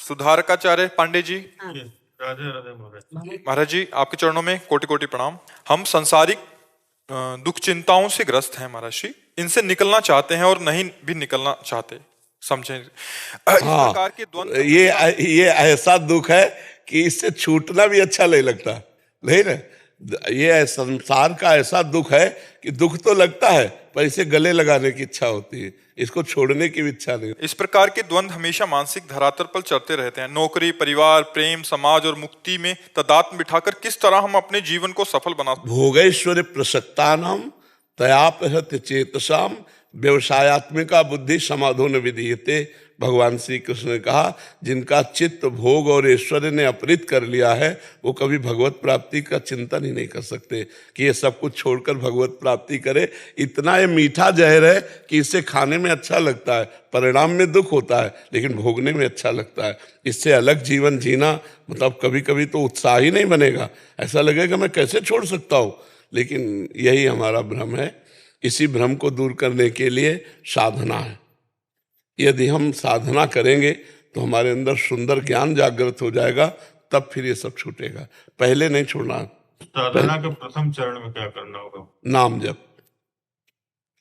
सुधारकाचार्य पांडे जी। राधे राधे महाराज। महाराज जी, आपके चरणों में कोटि कोटि प्रणाम। हम सांसारिक दुख चिंताओं से ग्रस्त हैं महाराज जी, इनसे निकलना चाहते हैं और नहीं भी निकलना चाहते, समझे। इस प्रकार के द्वंद्व, ये ऐसा दुख है कि इससे छूटना भी अच्छा नहीं लगता, नहीं ना। ये संसार का ऐसा दुख है कि दुख तो लगता है पर इसे गले लगाने की इच्छा होती है, इसको छोड़ने की भी इच्छा नहीं। इस प्रकार के द्वंद्व हमेशा मानसिक धरातल पर चलते रहते हैं। नौकरी, परिवार, प्रेम, समाज और मुक्ति में तादात्म्य बिठाकर किस तरह हम अपने जीवन को सफल बना। भोगैश्वर्य प्रसक्तानाम तयापहत चेतसाम व्यवसायत्मिका बुद्धि समाधो न विधीयते। भगवान श्री कृष्ण ने कहा, जिनका चित्त भोग और ऐश्वर्य ने अपहृत कर लिया है वो कभी भगवत प्राप्ति का चिंतन ही नहीं कर सकते कि ये सब कुछ छोड़कर भगवत प्राप्ति करे। इतना ये मीठा जहर है कि इसे खाने में अच्छा लगता है, परिणाम में दुख होता है, लेकिन भोगने में अच्छा लगता है। इससे अलग जीवन जीना मतलब कभी कभी तो उत्साह ही नहीं बनेगा, ऐसा लगेगा मैं कैसे छोड़ सकता हूँ। लेकिन यही हमारा भ्रम है। इसी भ्रम को दूर करने के लिए साधना है। यदि हम साधना करेंगे तो हमारे अंदर सुंदर ज्ञान जागृत हो जाएगा, तब फिर ये सब छूटेगा, पहले नहीं छोड़ना। साधना के प्रथम चरण में क्या करना होगा? नाम जप।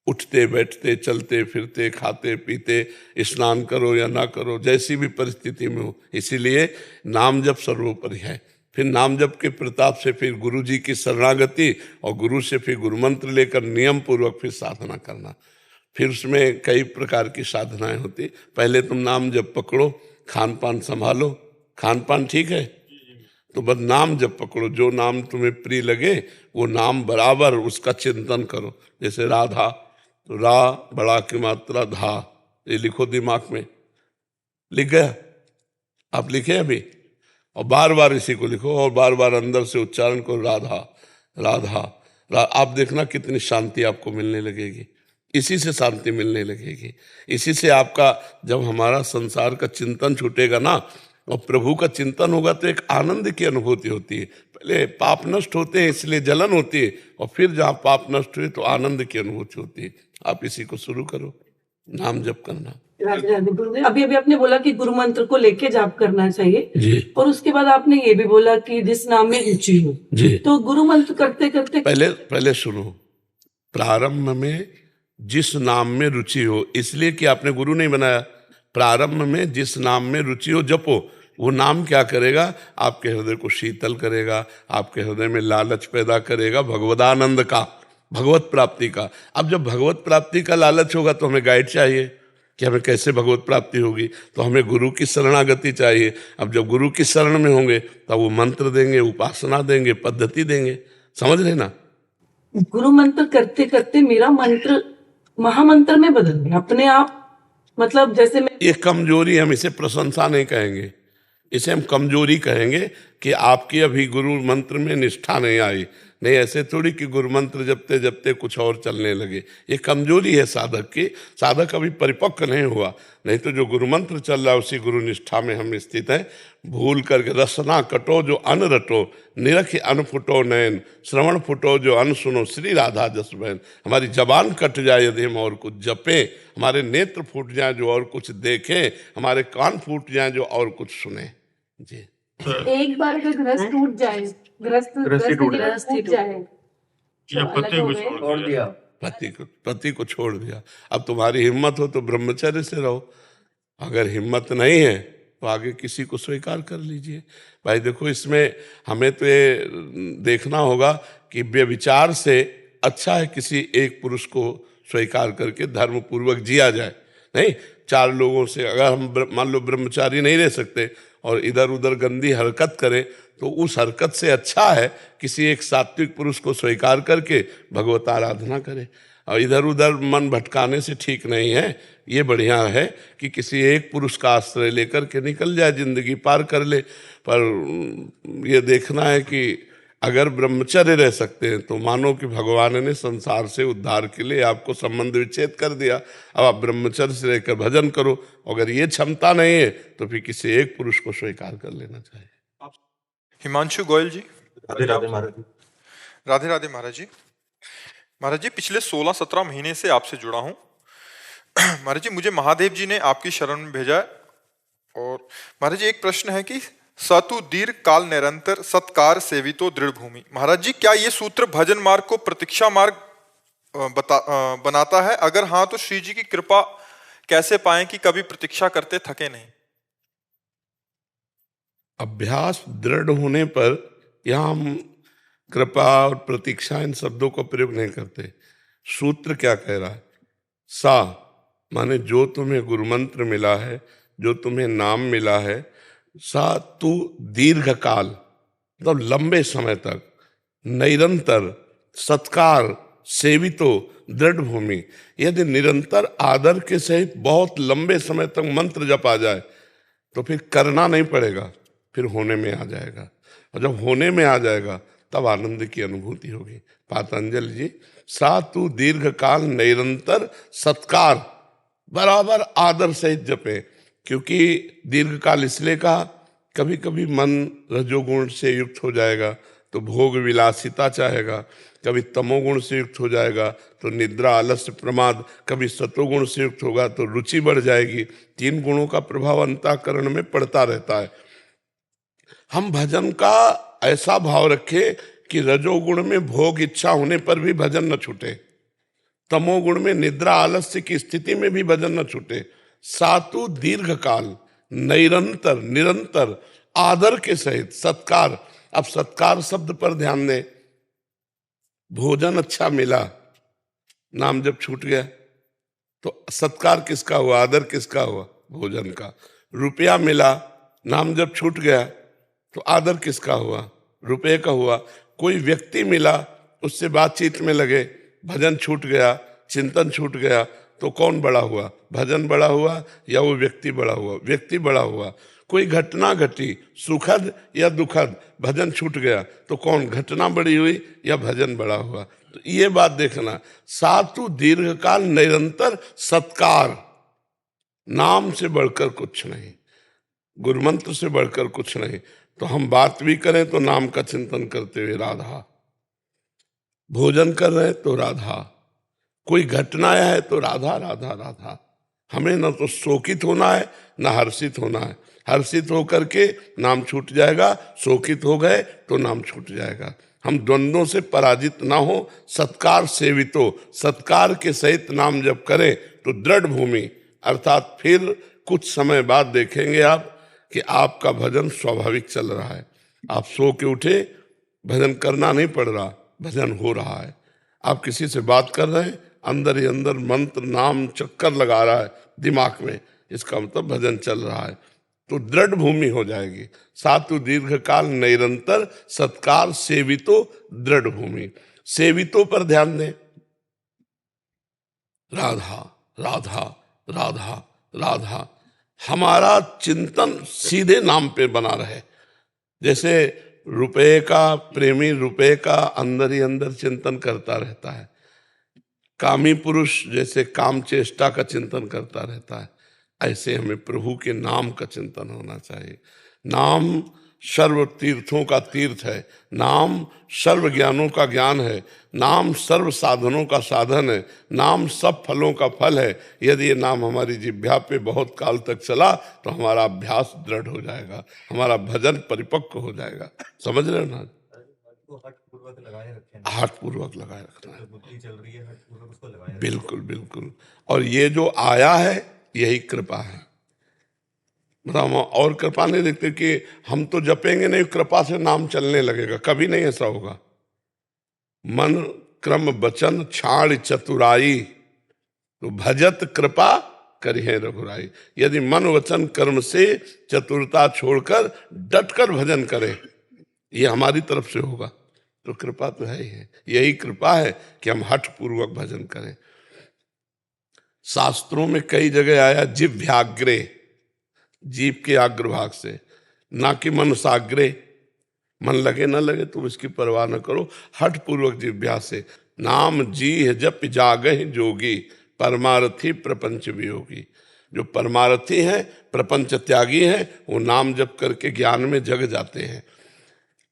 उठते बैठते चलते फिरते खाते पीते स्नान करो या ना करो, जैसी भी परिस्थिति में हो, इसीलिए नाम जप सर्वोपरि है। फिर नाम जप के प्रताप से फिर गुरु जी की शरणागति और गुरु से फिर गुरु मंत्र लेकर नियम पूर्वक फिर साधना करना। फिर उसमें कई प्रकार की साधनाएं होती। पहले तुम नाम जप पकड़ो, खान पान संभालो। खान पान ठीक है तो बस नाम जप पकड़ो, जो नाम तुम्हें प्रिय लगे वो नाम बराबर उसका चिंतन करो। जैसे राधा, तो रा बड़ा की मात्रा धा, ये लिखो दिमाग में। लिख गया? आप लिखे अभी? और बार बार इसी को लिखो और बार बार अंदर से उच्चारण करो, राधा राधा आप देखना कितनी शांति आपको मिलने लगेगी। इसी से शांति मिलने लगेगी। इसी से आपका, जब हमारा संसार का चिंतन छूटेगा ना और प्रभु का चिंतन होगा तो एक आनंद की अनुभूति होती है। पहले पाप नष्ट होते हैं इसलिए जलन होती है, और फिर जहाँ पाप नष्ट हुए तो आनंद की अनुभूति होती है। आप इसी को शुरू करो, नाम जप करना। अभी अभी आपने बोला कि गुरु मंत्र को लेके जाप करना चाहिए जी, और उसके बाद आपने ये भी बोला कि जिस नाम में रुचि हो जी। तो गुरु मंत्र करते करते पहले सुनो, प्रारंभ में जिस नाम में रुचि हो, इसलिए कि आपने गुरु नहीं बनाया। प्रारंभ में जिस नाम में रुचि हो जपो। वो नाम क्या करेगा? आपके हृदय को शीतल करेगा, आपके हृदय में लालच पैदा करेगा भगवदानंद का, भगवत प्राप्ति का। अब जब भगवत प्राप्ति का लालच होगा तो हमें गाइड चाहिए कि हमें कैसे भगवत प्राप्ति होगी, तो हमें गुरु की शरणागति चाहिए। अब जब गुरु की शरण में होंगे तब वो मंत्र देंगे, उपासना देंगे, पद्धति देंगे। समझ रहे ना? गुरु मंत्र करते करते मेरा मंत्र महामंत्र में बदल गया अपने आप। मतलब जैसे मैं, ये कमजोरी, हम इसे प्रशंसा नहीं कहेंगे, इसे हम कमजोरी कहेंगे कि आपकी अभी गुरु मंत्र में निष्ठा नहीं आई। नहीं, ऐसे थोड़ी कि गुरु मंत्र जपते जपते कुछ और चलने लगे। ये कमजोरी है साधक की। साधक अभी परिपक्व नहीं हुआ। नहीं तो जो गुरु मंत्र चल रहा है उसी गुरु निष्ठा में हम स्थित हैं। भूल करके रसना कटो जो अन रटो, निरख अन फुटो नयन, श्रवण फुटो जो अन सुनो, श्री राधा जस बहन। हमारी जबान कट जाए यदि हम और कुछ जपें, हमारे नेत्र फूट जाए जो और कुछ देखें, हमारे कान फूट जाए जो और कुछ सुने। जी, एक बार अगर गृहस्थ टूट जाए, गृहस्थी टूट जाए, या पति को छोड़ दिया, पति को छोड़ दिया। अब तुम्हारी हिम्मत हो तो ब्रह्मचर्य से रहो, अगर हिम्मत नहीं है तो आगे किसी को स्वीकार कर लीजिए। भाई देखो, इसमें हमें तो ये देखना होगा कि व्यभिचार से अच्छा है किसी एक पुरुष को स्वीकार करके धर्म पूर्वक जिया जाए। नहीं, चार लोगों से अगर हम मान लो ब्रह्मचारी नहीं रह सकते और इधर उधर गंदी हरकत करें तो उस हरकत से अच्छा है किसी एक सात्विक पुरुष को स्वीकार करके भगवत आराधना करे। और इधर उधर मन भटकाने से ठीक नहीं है। ये बढ़िया है कि किसी एक पुरुष का आश्रय लेकर के निकल जाए, जिंदगी पार कर ले। पर ये देखना है कि अगर ब्रह्मचर्य रह सकते हैं तो मानो कि भगवान ने संसार से उद्धार के लिए आपको संबंध विच्छेद कर दिया। अब आप ब्रह्मचर्य से रहकर भजन करो। अगर ये क्षमता नहीं है तो फिर किसी एक पुरुष को स्वीकार कर लेना चाहिए। हिमांशु गोयल जी। राधे राधे महाराज जी। राधे राधे महाराज जी। महाराज जी, पिछले 16-17 महीने से आपसे जुड़ा हूं। महाराज जी, मुझे महादेव जी ने आपकी शरण में भेजा है। और महाराज जी एक प्रश्न है कि सतु दीर्घ काल निरंतर सत्कार सेवितो दृढ़ भूमि। महाराज जी क्या ये सूत्र भजन मार्ग को प्रतीक्षा मार्ग बनाता है? अगर हाँ तो श्री जी की कृपा कैसे पाएं कि कभी प्रतीक्षा करते थके नहीं? अभ्यास दृढ़ होने पर यहां हम कृपा और प्रतीक्षा इन शब्दों का प्रयोग नहीं करते। सूत्र क्या कह रहा है? सा माने जो तुम्हें गुरु मंत्र मिला है, जो तुम्हें नाम मिला है, सा तू दीर्घ काल मतलब लंबे समय तक निरंतर सत्कार सेवितो दृढ़ भूमि। यदि निरंतर आदर के सहित बहुत लंबे समय तक मंत्र जप आ जाए तो फिर करना नहीं पड़ेगा, फिर होने में आ जाएगा, और जब होने में आ जाएगा तब आनंद की अनुभूति होगी। पातंजलि जी सा तू दीर्घ काल निरंतर सत्कार बराबर आदर सहित जपे। क्योंकि दीर्घ काल इसलिए कहा, कभी कभी मन रजोगुण से युक्त हो जाएगा तो भोग विलासिता चाहेगा, कभी तमोगुण से युक्त हो जाएगा तो निद्रा आलस्य प्रमाद, कभी सतोगुण से युक्त होगा तो रुचि बढ़ जाएगी। 3 गुणों का प्रभाव अंतःकरण में पड़ता रहता है। हम भजन का ऐसा भाव रखें कि रजोगुण में भोग इच्छा होने पर भी भजन न छूटे, तमोगुण में निद्रा आलस्य की स्थिति में भी भजन न छूटे। सातु दीर्घ काल निरंतर निरंतर आदर के सहित सत्कार। अब सत्कार शब्द पर ध्यान दें। भोजन अच्छा मिला, नाम जब छूट गया तो सत्कार किसका हुआ, आदर किसका हुआ? भोजन का। रुपया मिला, नाम जब छूट गया तो आदर किसका हुआ? रुपये का हुआ। कोई व्यक्ति मिला, उससे बातचीत में लगे, भजन छूट गया, चिंतन छूट गया तो कौन बड़ा हुआ? भजन बड़ा हुआ या वो व्यक्ति बड़ा हुआ? व्यक्ति बड़ा हुआ। कोई घटना घटी सुखद या दुखद, भजन छूट गया तो कौन? घटना बड़ी हुई या भजन बड़ा हुआ? तो ये बात देखना। सातु दीर्घ काल निरंतर सत्कार, नाम से बढ़कर कुछ नहीं, गुरुमंत्र से बढ़कर कुछ नहीं। तो हम बात भी करें तो नाम का चिंतन करते हुए राधा, भोजन कर रहे हैं तो राधा, कोई घटना आया है तो राधा राधा राधा। हमें न तो शोकित होना है न हर्षित होना है। हर्षित होकर के नाम छूट जाएगा, शोकित हो गए तो नाम छूट जाएगा। हम द्वंद्वों से पराजित ना हो, सत्कार सेवितो, सत्कार के सहित नाम जब करें तो दृढ़ भूमि, अर्थात फिर कुछ समय बाद देखेंगे आप कि आपका भजन स्वाभाविक चल रहा है। आप सो के उठे, भजन करना नहीं पड़ रहा, भजन हो रहा है। आप किसी से बात कर रहे हैं, अंदर ही अंदर मंत्र नाम चक्कर लगा रहा है दिमाग में, इसका मतलब भजन चल रहा है। तो दृढ़ भूमि हो जाएगी। सातु दीर्घ काल निरंतर सत्कार सेवितो दृढ़ भूमि। सेवितो पर ध्यान दें। राधा राधा राधा राधा, हमारा चिंतन सीधे नाम पे बना रहे। जैसे रुपए का प्रेमी रुपए का अंदर ही अंदर चिंतन करता रहता है, कामी पुरुष जैसे काम चेष्टा का चिंतन करता रहता है, ऐसे हमें प्रभु के नाम का चिंतन होना चाहिए। नाम सर्व तीर्थों का तीर्थ है, नाम सर्व ज्ञानों का ज्ञान है, नाम सर्व साधनों का साधन है, नाम सब फलों का फल है। यदि ये नाम हमारी जिह्वा पे बहुत काल तक चला तो हमारा अभ्यास दृढ़ हो जाएगा, हमारा भजन परिपक्व हो जाएगा। समझ रहे हो ना? हठ पूर्वक लगाए रखना है। बुद्धि चल रही है, हठ पूर्वक उसको लगाए। बिल्कुल बिल्कुल। और ये जो आया है यही कृपा है। मतलब हम और कृपा नहीं देखते कि हम तो जपेंगे नहीं, कृपा से नाम चलने लगेगा, कभी नहीं ऐसा होगा। मन क्रम वचन छाड़ चतुराई, तो भजत कृपा करिहे रघुराई। यदि मन वचन कर्म से चतुरता छोड़कर डटकर भजन करें, ये हमारी तरफ से होगा तो कृपा तो है ही है। यही कृपा है कि हम हठ पूर्वक भजन करें। शास्त्रों में कई जगह आया जिह्वाग्रे, जीव के अग्रभाग से, ना कि मन साग्रे। मन लगे न लगे तुम इसकी परवाह न करो, हठ पूर्वक जिह्वा से। नाम जी जप जागहि जोगी, परमार्थी प्रपंच वियोगी। जो परमार्थी हैं, प्रपंच त्यागी हैं, वो नाम जप करके ज्ञान में जग जाते हैं।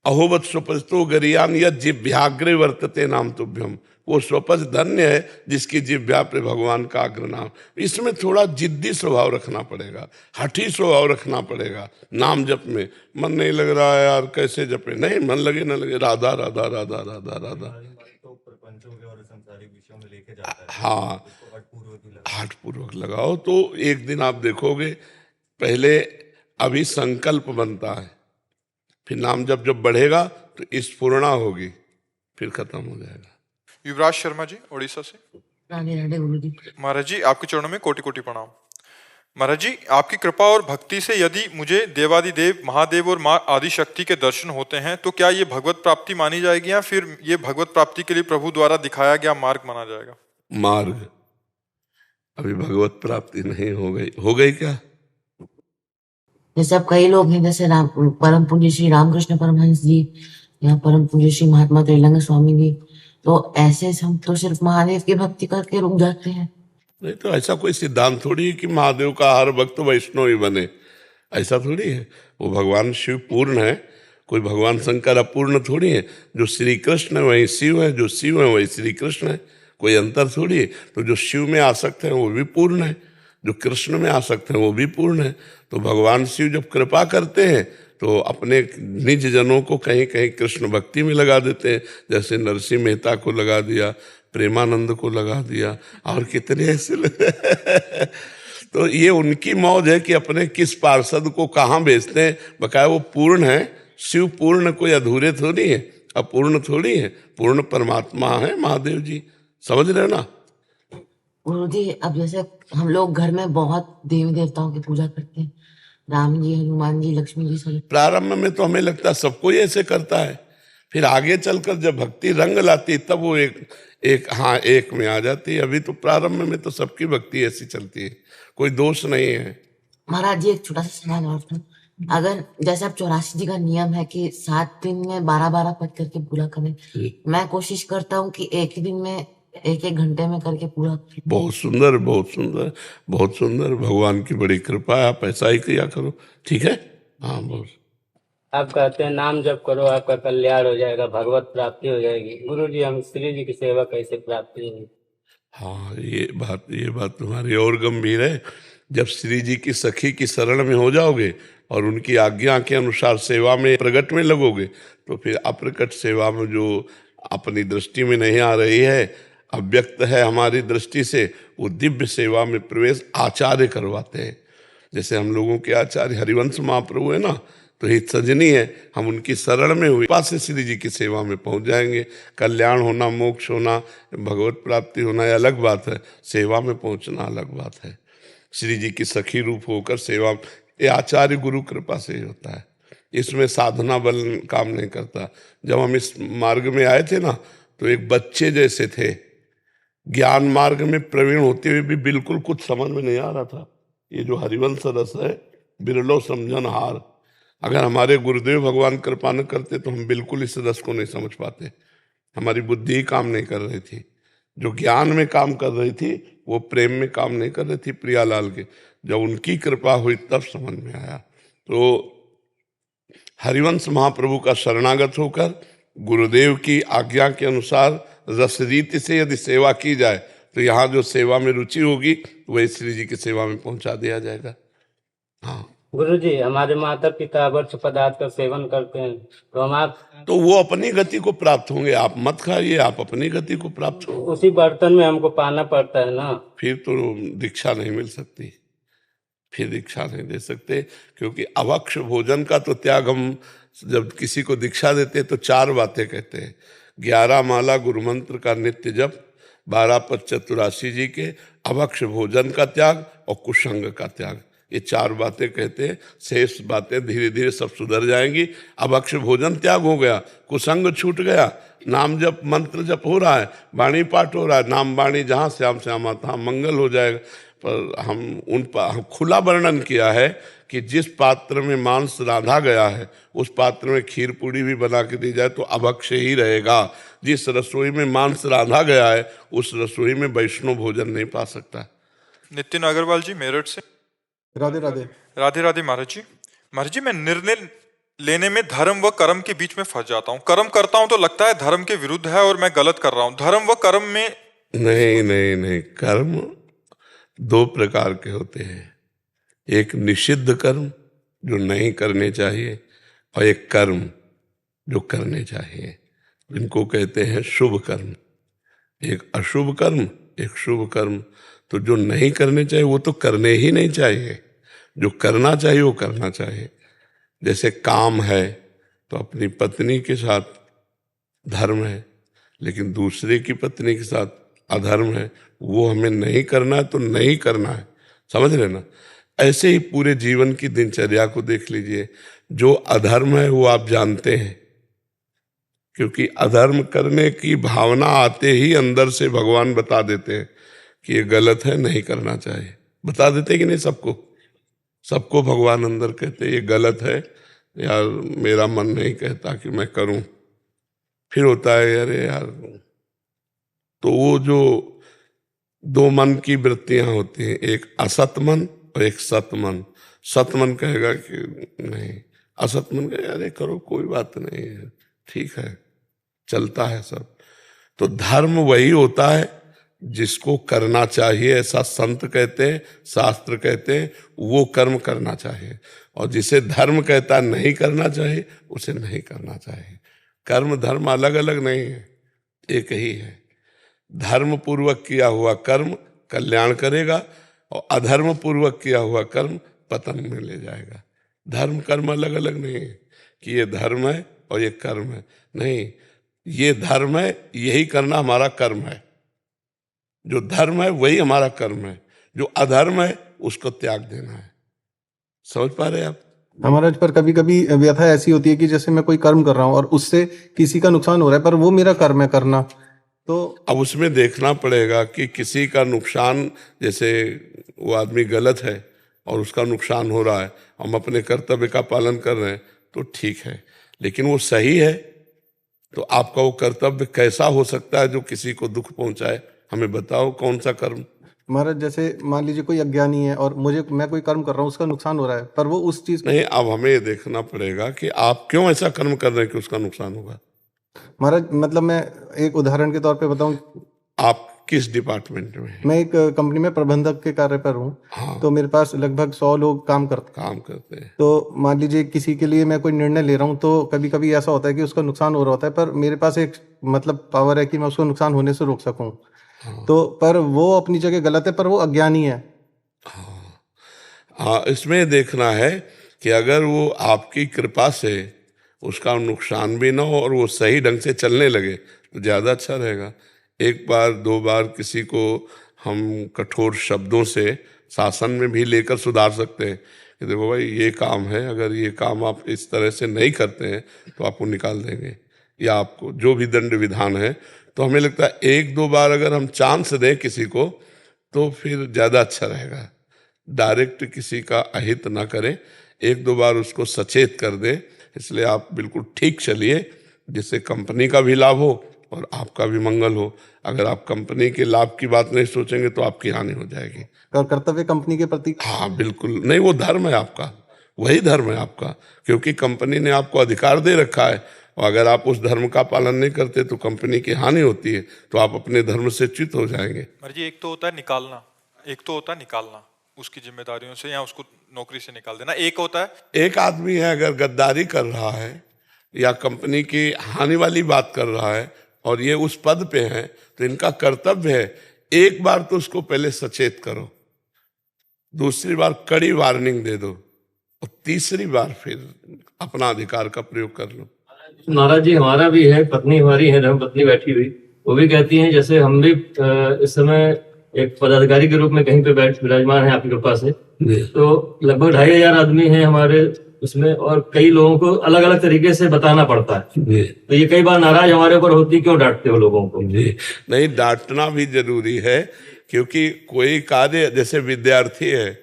अहोवत सुपरितो गरियान यद जिह्वाग्रे वर्तते नाम तुभ्यम। वो स्वपच धन्य है जिसकी जिह्वा पे भगवान का अग्रनाम। इसमें थोड़ा जिद्दी स्वभाव रखना पड़ेगा, हठी स्वभाव रखना पड़ेगा। नाम जप में मन नहीं लग रहा है यार, कैसे जपे? नहीं, मन लगे न लगे, राधा राधा राधा राधा राधा। तो प्रपंचों के और सांसारिक विषयों में लेके जाता है। हाँ, उसको हठपूर्वक ही लगा। हठपूर्वक लगाओ तो एक दिन आप देखोगे, पहले अभी संकल्प बनता है, फिर नाम जब जब बढ़ेगा तो स्फुरणा होगी, फिर खत्म हो जाएगा। युवराज शर्मा जी उड़ीसा से। राधे राधे गुरुजी। महाराज जी आपके चरणों में कोटि कोटि प्रणाम। महाराज जी आपकी कृपा और भक्ति से यदि मुझे देवादिदेव महादेव और माँ आदि शक्ति के दर्शन होते हैं तो क्या ये भगवत प्राप्ति मानी जाएगी या फिर ये भगवत प्राप्ति के लिए प्रभु द्वारा दिखाया गया मार्ग माना जाएगा? मार्ग। अभी भगवत प्राप्ति नहीं हो गई क्या? जैसे अब कई लोग हैं, जैसे परम पूज्य श्री रामकृष्ण परमहंस जी या परम पूज्य श्री महात्मा त्रिलंग स्वामी जी, तो ऐसे हम तो सिर्फ महादेव की भक्ति करके रुक जाते हैं। नहीं तो ऐसा कोई सिद्धांत थोड़ी है कि महादेव का हर भक्त वैष्णव ही बने, ऐसा थोड़ी है। वो भगवान शिव पूर्ण है, कोई भगवान शंकर अपूर्ण थोड़ी है। जो श्री कृष्ण है वही शिव है, जो शिव है वही श्री कृष्ण है, कोई अंतर थोड़ी है। तो जो शिव में आसक्त है वो भी पूर्ण है, जो कृष्ण में आसक्त है वो भी पूर्ण है। तो भगवान शिव जब कृपा करते हैं तो अपने निज जनों को कहीं कहीं कृष्ण भक्ति में लगा देते हैं, जैसे नरसिंह मेहता को लगा दिया, प्रेमानंद को लगा दिया, और कितने ऐसे तो ये उनकी मौज है कि अपने किस पार्षद को कहाँ भेजते हैं। बकाया वो पूर्ण है, शिव पूर्ण, कोई अधूरे थोड़ी है, अपूर्ण थोड़ी है, पूर्ण परमात्मा है महादेव जी। समझ रहे हो ना? गुरुजी अब जैसे हम लोग घर में बहुत देवी देवताओं की पूजा करते हैं, राम जी, हनुमान जी, लक्ष्मी जी, सब। प्रारंभ में तो हमें लगता है सबको ही ऐसे करता है, फिर आगे चलकर जब भक्ति रंग लाती तब वो एक में आ जाती है। अभी तो प्रारंभ में तो सबकी भक्ति ऐसी चलती है, कोई दोष नहीं है। महाराज जी एक छोटा सा सवाल और था, अगर जैसे अब 84 जी का नियम है कि 7 दिन में 12-12 पढ़ करके पूरा करें, मैं कोशिश करता हूँ कि एक ही दिन में 1-1 घंटे में करके पूरा। बहुत सुंदर, बहुत सुंदर, बहुत सुंदर। भगवान की बड़ी कृपा है, आप ऐसा ही किया करो, ठीक है? हाँ, बहुत। आप कहते हैं नाम जप करो आपका कल्याण हो जाएगा, भगवत प्राप्ति हो जाएगी। गुरु जी हम श्री जी की सेवा कैसे प्राप्ति होगी? हाँ, ये बात तुम्हारी और गंभीर है। जब श्री जी की सखी की शरण में हो जाओगे और उनकी आज्ञा के अनुसार सेवा में प्रगट में लगोगे तो फिर अप्रकट सेवा में जो अपनी दृष्टि में नहीं आ रही है, अव्यक्त है हमारी दृष्टि से, वो दिव्य सेवा में प्रवेश आचार्य करवाते हैं। जैसे हम लोगों के आचार्य हरिवंश महाप्रभु है ना, तो हित सजनी है, हम उनकी शरण में हुए पास से श्री जी की सेवा में पहुंच जाएंगे। कल्याण होना, मोक्ष होना, भगवत प्राप्ति होना ये अलग बात है, सेवा में पहुंचना अलग बात है। श्री जी की सखी रूप होकर सेवा, ये आचार्य गुरु कृपा से ही होता है, इसमें साधना बल काम नहीं करता। जब हम इस मार्ग में आए थे ना तो एक बच्चे जैसे थे, ज्ञान मार्ग में प्रवीण होते हुए भी बिल्कुल कुछ समझ में नहीं आ रहा था। ये जो हरिवंश रस है, बिरलो समझन हार, अगर हमारे गुरुदेव भगवान कृपा न करते तो हम बिल्कुल इस रस को नहीं समझ पाते। हमारी बुद्धि ही काम नहीं कर रही थी, जो ज्ञान में काम कर रही थी वो प्रेम में काम नहीं कर रही थी प्रियालाल के। जब उनकी कृपा हुई तब समझ में आया। तो हरिवंश महाप्रभु का शरणागत होकर गुरुदेव की आज्ञा के अनुसार रस रीति से यदि सेवा की जाए तो यहाँ जो सेवा में रुचि होगी वही श्री जी की सेवा में पहुंचा दिया जाएगा। हाँ, गुरु जी हमारे माता पिता वर्ष पदार्थ का सेवन करते हैं तो हम आप तो वो अपनी गति को प्राप्त होंगे, आप मत खाइए, आप अपनी गति को प्राप्त हो। उसी बर्तन में हमको पाना पड़ता है ना, फिर तो दीक्षा नहीं मिल सकती, फिर दीक्षा नहीं दे सकते, क्योंकि अभक्ष भोजन का तो त्याग हम जब किसी को दीक्षा देते हैं तो 4 बातें कहते हैं। 11 माला गुरु मंत्र का नित्य जप, 12 पद चतुराशी जी के, अभक्ष भोजन का त्याग और कुसंग का त्याग, ये 4 बातें कहते हैं। शेष बातें धीरे धीरे सब सुधर जाएंगी। अभक्ष भोजन त्याग हो गया, कुसंग छूट गया, नाम जप मंत्र जप हो रहा है, वाणी पाठ हो रहा है, नाम वाणी जहाँ श्याम श्यामा तहाँ मंगल हो जाएगा। पर हम खुला वर्णन किया है कि जिस पात्र में मांस रांधा गया है उस पात्र में खीर पूड़ी भी बना के दी जाए तो अभक्ष ही रहेगा। जिस रसोई में मांस रांधा गया है उस रसोई में वैष्णव भोजन नहीं पा सकता। नितिन अग्रवाल जी मेरठ से। राधे राधे। राधे राधे महाराज जी। महाराज जी मैं निर्णय लेने में धर्म व कर्म के बीच में फंस जाता हूँ। कर्म करता हूँ तो लगता है धर्म के विरुद्ध है और मैं गलत कर रहा हूँ। धर्म व कर्म में नहीं नहीं नहीं, कर्म दो प्रकार के होते हैं। एक निषिद्ध कर्म जो नहीं करने चाहिए, और एक कर्म जो करने चाहिए, जिनको कहते हैं शुभ कर्म। एक अशुभ कर्म, एक शुभ कर्म। तो जो नहीं करने चाहिए वो तो करने ही नहीं चाहिए, जो करना चाहिए वो करना चाहिए। जैसे काम है तो अपनी पत्नी के साथ धर्म है, लेकिन दूसरे की पत्नी के साथ अधर्म है, वो हमें नहीं करना है तो नहीं करना है, समझ रहे ना। ऐसे ही पूरे जीवन की दिनचर्या को देख लीजिए, जो अधर्म है वो आप जानते हैं, क्योंकि अधर्म करने की भावना आते ही अंदर से भगवान बता देते हैं कि ये गलत है, नहीं करना चाहिए। बता देते कि नहीं सबको? सबको भगवान अंदर कहते ये गलत है यार, मेरा मन नहीं कहता कि मैं करूं। फिर होता है अरे यार, तो वो जो दो मन की वृत्तियां होती हैं, एक असत मन और एक सत मन। सत मन कहेगा कि नहीं, असत मन कहेगा अरे करो कोई बात नहीं है, ठीक है, चलता है सब। तो धर्म वही होता है जिसको करना चाहिए, ऐसा संत कहते हैं, शास्त्र कहते हैं, वो कर्म करना चाहिए। और जिसे धर्म कहता है नहीं करना चाहिए, उसे नहीं करना चाहिए। कर्म धर्म अलग अलग नहीं है, एक ही है। धर्म पूर्वक किया हुआ कर्म कल्याण करेगा, और अधर्म पूर्वक किया हुआ कर्म पतन में ले जाएगा। धर्म कर्म अलग अलग नहीं है कि ये धर्म है और ये कर्म है, नहीं। ये धर्म है, यही करना हमारा कर्म है। जो धर्म है वही हमारा कर्म है, जो अधर्म है उसको त्याग देना है। समझ पा रहे हैं आप? महाराज, पर कभी कभी व्यथा ऐसी होती है कि जैसे मैं कोई कर्म कर रहा हूँ और उससे किसी का नुकसान हो रहा है, पर वो मेरा कर्म है करना, तो अब उसमें देखना पड़ेगा कि किसी का नुकसान, जैसे वो आदमी गलत है और उसका नुकसान हो रहा है, हम अपने कर्तव्य का पालन कर रहे हैं तो ठीक है, लेकिन वो सही है तो आपका वो कर्तव्य कैसा हो सकता है जो किसी को दुख पहुंचाए? हमें बताओ कौन सा कर्म। महाराज, जैसे मान लीजिए कोई अज्ञानी है और मैं कोई कर्म कर रहा हूँ, उसका नुकसान हो रहा है, पर वो उस चीज नहीं, अब हमें ये देखना पड़ेगा कि आप क्यों ऐसा कर्म कर रहे हैं कि उसका नुकसान होगा। महाराज, मतलब मैं एक उदाहरण के तौर पे बताऊं, आप किस डिपार्टमेंट में हैं? मैं एक कंपनी में प्रबंधक के कार्य पर हूँ। हाँ। तो मेरे पास लगभग 100 लोग काम करते हैं। तो मान लीजिए किसी के लिए मैं कोई निर्णय ले रहा हूँ, तो कभी कभी ऐसा होता है कि उसका नुकसान हो रहा होता है, पर मेरे पास एक मतलब पावर है कि मैं उसको नुकसान होने से रोक सकूं। हाँ। तो पर वो अपनी जगह गलत है, पर वो अज्ञानी है। हाँ, इसमें देखना है कि अगर वो आपकी कृपा से उसका नुकसान भी ना हो और वो सही ढंग से चलने लगे तो ज़्यादा अच्छा रहेगा। एक बार दो बार किसी को हम कठोर शब्दों से शासन में भी लेकर सुधार सकते हैं कि देखो भाई ये काम है, अगर ये काम आप इस तरह से नहीं करते हैं तो आपको निकाल देंगे, या आपको जो भी दंड विधान है। तो हमें लगता है एक दो बार अगर हम चांस दें किसी को तो फिर ज़्यादा अच्छा रहेगा। डायरेक्ट किसी का अहित ना करें, एक दो बार उसको सचेत कर दें। इसलिए आप बिल्कुल ठीक चलिए, जिससे कंपनी का भी लाभ हो और आपका भी मंगल हो। अगर आप कंपनी के लाभ की बात नहीं सोचेंगे तो आपकी हानि हो जाएगी। और कर्तव्य कंपनी के प्रति, हाँ बिल्कुल नहीं, वो धर्म है आपका, वही धर्म है आपका, क्योंकि कंपनी ने आपको अधिकार दे रखा है। और अगर आप उस धर्म का पालन नहीं करते तो कंपनी की हानि होती है, तो आप अपने धर्म से च्युत हो जाएंगे। जी, एक तो होता है निकालना, एक तो होता है निकालना उसकी जिम्मेदारियों से या उसको नौकरी से निकाल देना। एक होता है, एक आदमी है अगर गद्दारी कर रहा है या कंपनी की हानि वाली बात कर रहा है और ये उस पद पे है, तो इनका कर्तव्य है एक बार तो उसको पहले सचेत करो, दूसरी बार कड़ी वार्निंग दे दो, और तीसरी बार फिर अपना अधिकार का प्रयोग कर लो। महाराज जी, हमारा भी है, पत्नी हमारी है, धर्मपत्नी बैठी हुई, वो भी कहती हैं जैसे हम भी इस समय एक पदाधिकारी के रूप में कहीं पे विराजमान है आपकी कृपा से, तो लगभग 2500 आदमी हैं हमारे उसमें, और कई लोगों को अलग अलग तरीके से बताना पड़ता है। तो ये कई बार नाराज हमारे ऊपर होती, क्यों डांटते हो लोगों को? नहीं, डांटना भी जरूरी है, क्योंकि कोई कार्य, जैसे विद्यार्थी है,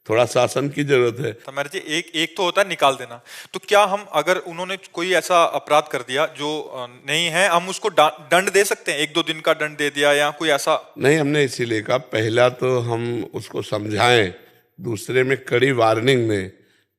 थोड़ा शासन की जरूरत है। तो मेरे जी एक तो होता है निकाल देना। तो क्या हम, अगर उन्होंने कोई ऐसा अपराध कर दिया जो नहीं है, हम उसको दंड दे सकते हैं? 1-2 दिन का दंड दे दिया या कोई ऐसा? नहीं, हमने इसीलिए कहा पहला तो हम उसको समझाएं, दूसरे में कड़ी वार्निंग दें,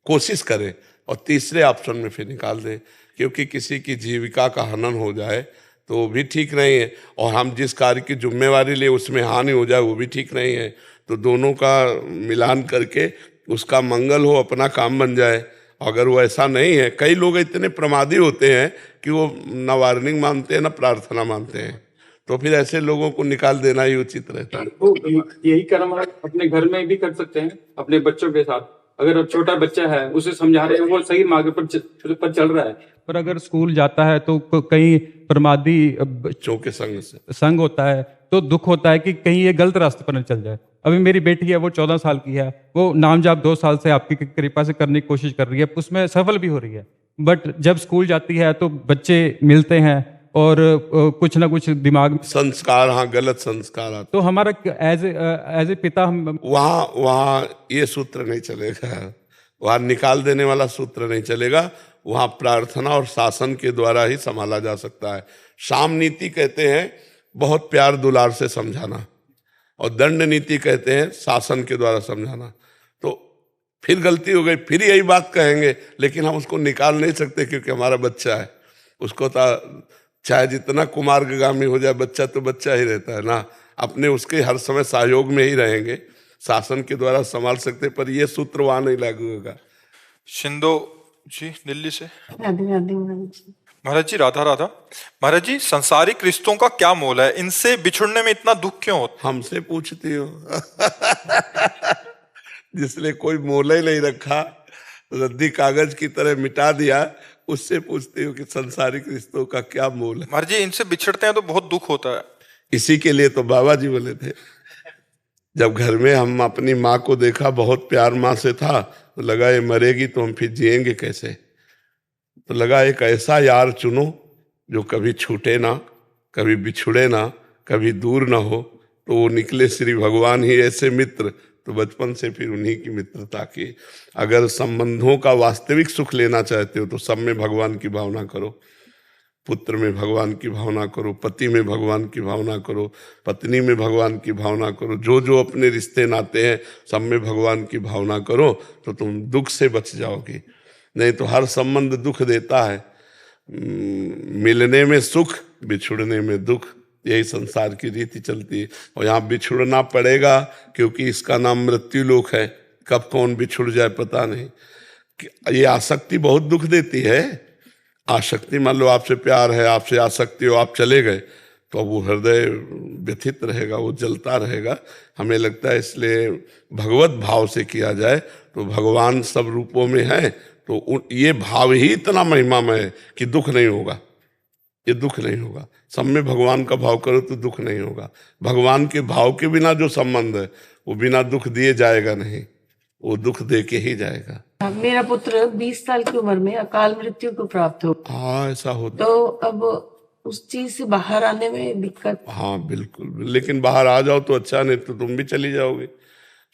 कोशिश करें। और तीसरे ऑप्शन में फिर निकाल दें, क्योंकि किसी की जीविका का हनन हो जाए तो वो भी ठीक नहीं है, और हम जिस कार्य की जिम्मेवारी लिए उसमें हानि हो जाए वो भी ठीक नहीं है। तो दोनों का मिलान करके उसका मंगल हो, अपना काम बन जाए। अगर वो ऐसा नहीं है, कई लोग इतने प्रमादी होते हैं कि वो न वार्निंग मानते हैं न प्रार्थना मानते हैं, तो फिर ऐसे लोगों को निकाल देना ही उचित रहता है। तो यही कर्म आप अपने घर में भी कर सकते हैं अपने बच्चों के साथ। अगर छोटा बच्चा है उसे समझा रहे हैं, वो सही मार्ग पर चल रहा है, पर अगर स्कूल जाता है तो कहीं प्रमादी बच्चों के संग होता है, तो दुख होता है कि कहीं ये गलत रास्ते पर न चल जाए। अभी मेरी बेटी है, वो 14 साल की है, वो नाम जाप 2 साल से आपकी कृपा से करने की कोशिश कर रही है, उसमें सफल भी हो रही है। बट जब स्कूल जाती है तो बच्चे मिलते हैं और कुछ ना कुछ दिमाग में संस्कार, हाँ, गलत संस्कार आते। तो हमारा एज ए पिता हम वहाँ ये सूत्र नहीं चलेगा, वहाँ निकाल देने वाला सूत्र नहीं चलेगा। वहाँ प्रार्थना और शासन के द्वारा ही संभाला जा सकता है। साम नीति कहते हैं बहुत प्यार दुलार से समझाना, और दंड नीति कहते हैं शासन के द्वारा समझाना। तो फिर गलती हो गई, फिर यही बात कहेंगे, लेकिन हम उसको निकाल नहीं सकते क्योंकि हमारा बच्चा है। उसको तो चाहे जितना कुमार्गामी हो जाए, बच्चा तो बच्चा ही रहता है ना। अपने उसके हर समय सहयोग में ही रहेंगे, शासन के द्वारा संभाल सकते, पर ये सूत्र वहां नहीं लागू होगा। शिंदो जी दिल्ली से। महाराज जी राधा राधा। महाराज जी, संसारिक रिश्तों का क्या मोल है? इनसे बिछुड़ने में इतना दुख क्यों होता? हमसे पूछती हो जिसने कोई मोल ही नहीं रखा, रद्दी कागज की तरह मिटा दिया, उससे पूछती हो कि संसारिक रिश्तों का क्या मोल है। महाराज जी, इनसे बिछड़ते हैं तो बहुत दुख होता है। इसी के लिए तो बाबा जी बोले थे, जब घर में हम अपनी माँ को देखा, बहुत प्यार माँ से था, तो लगा ये मरेगी तो हम फिर जिएंगे कैसे। तो लगा एक ऐसा यार चुनो जो कभी छूटे ना, कभी बिछुड़े ना, कभी दूर ना हो। तो वो निकले श्री भगवान ही ऐसे मित्र। तो बचपन से फिर उन्हीं की मित्रता की। अगर संबंधों का वास्तविक सुख लेना चाहते हो तो सब में भगवान की भावना करो। पुत्र में भगवान की भावना करो, पति में भगवान की भावना करो, पत्नी में भगवान की भावना करो, जो जो अपने रिश्ते नाते हैं सब में भगवान की भावना करो, तो तुम दुख से बच जाओगे। नहीं तो हर संबंध दुख देता है। मिलने में सुख, बिछुड़ने में दुख, यही संसार की रीति चलती है। और यहाँ बिछुड़ना पड़ेगा क्योंकि इसका नाम मृत्यु लोक है। कब कौन बिछुड़ जाए पता नहीं। ये आसक्ति बहुत दुख देती है। आसक्ति, मान लो आपसे प्यार है, आपसे आसक्ति हो, आप चले गए, तो वो हृदय व्यथित रहेगा, वो जलता रहेगा। हमें लगता है इसलिए भगवत भाव से किया जाए तो भगवान सब रूपों में है, तो ये भाव ही इतना महिमामय है कि दुख नहीं होगा। ये दुख नहीं होगा। सब में भगवान का भाव करो तो दुख नहीं होगा। भगवान के भाव के बिना जो संबंध है वो बिना दुख दिए जाएगा नहीं, वो दुख दे के ही जाएगा। मेरा पुत्र 20 साल की उम्र में अकाल मृत्यु को प्राप्त हो। हाँ, ऐसा होता। तो अब उस चीज से बाहर आने में दिक्कत। हाँ बिल्कुल, लेकिन बाहर आ जाओ तो अच्छा, नहीं तो तुम भी चली जाओगी।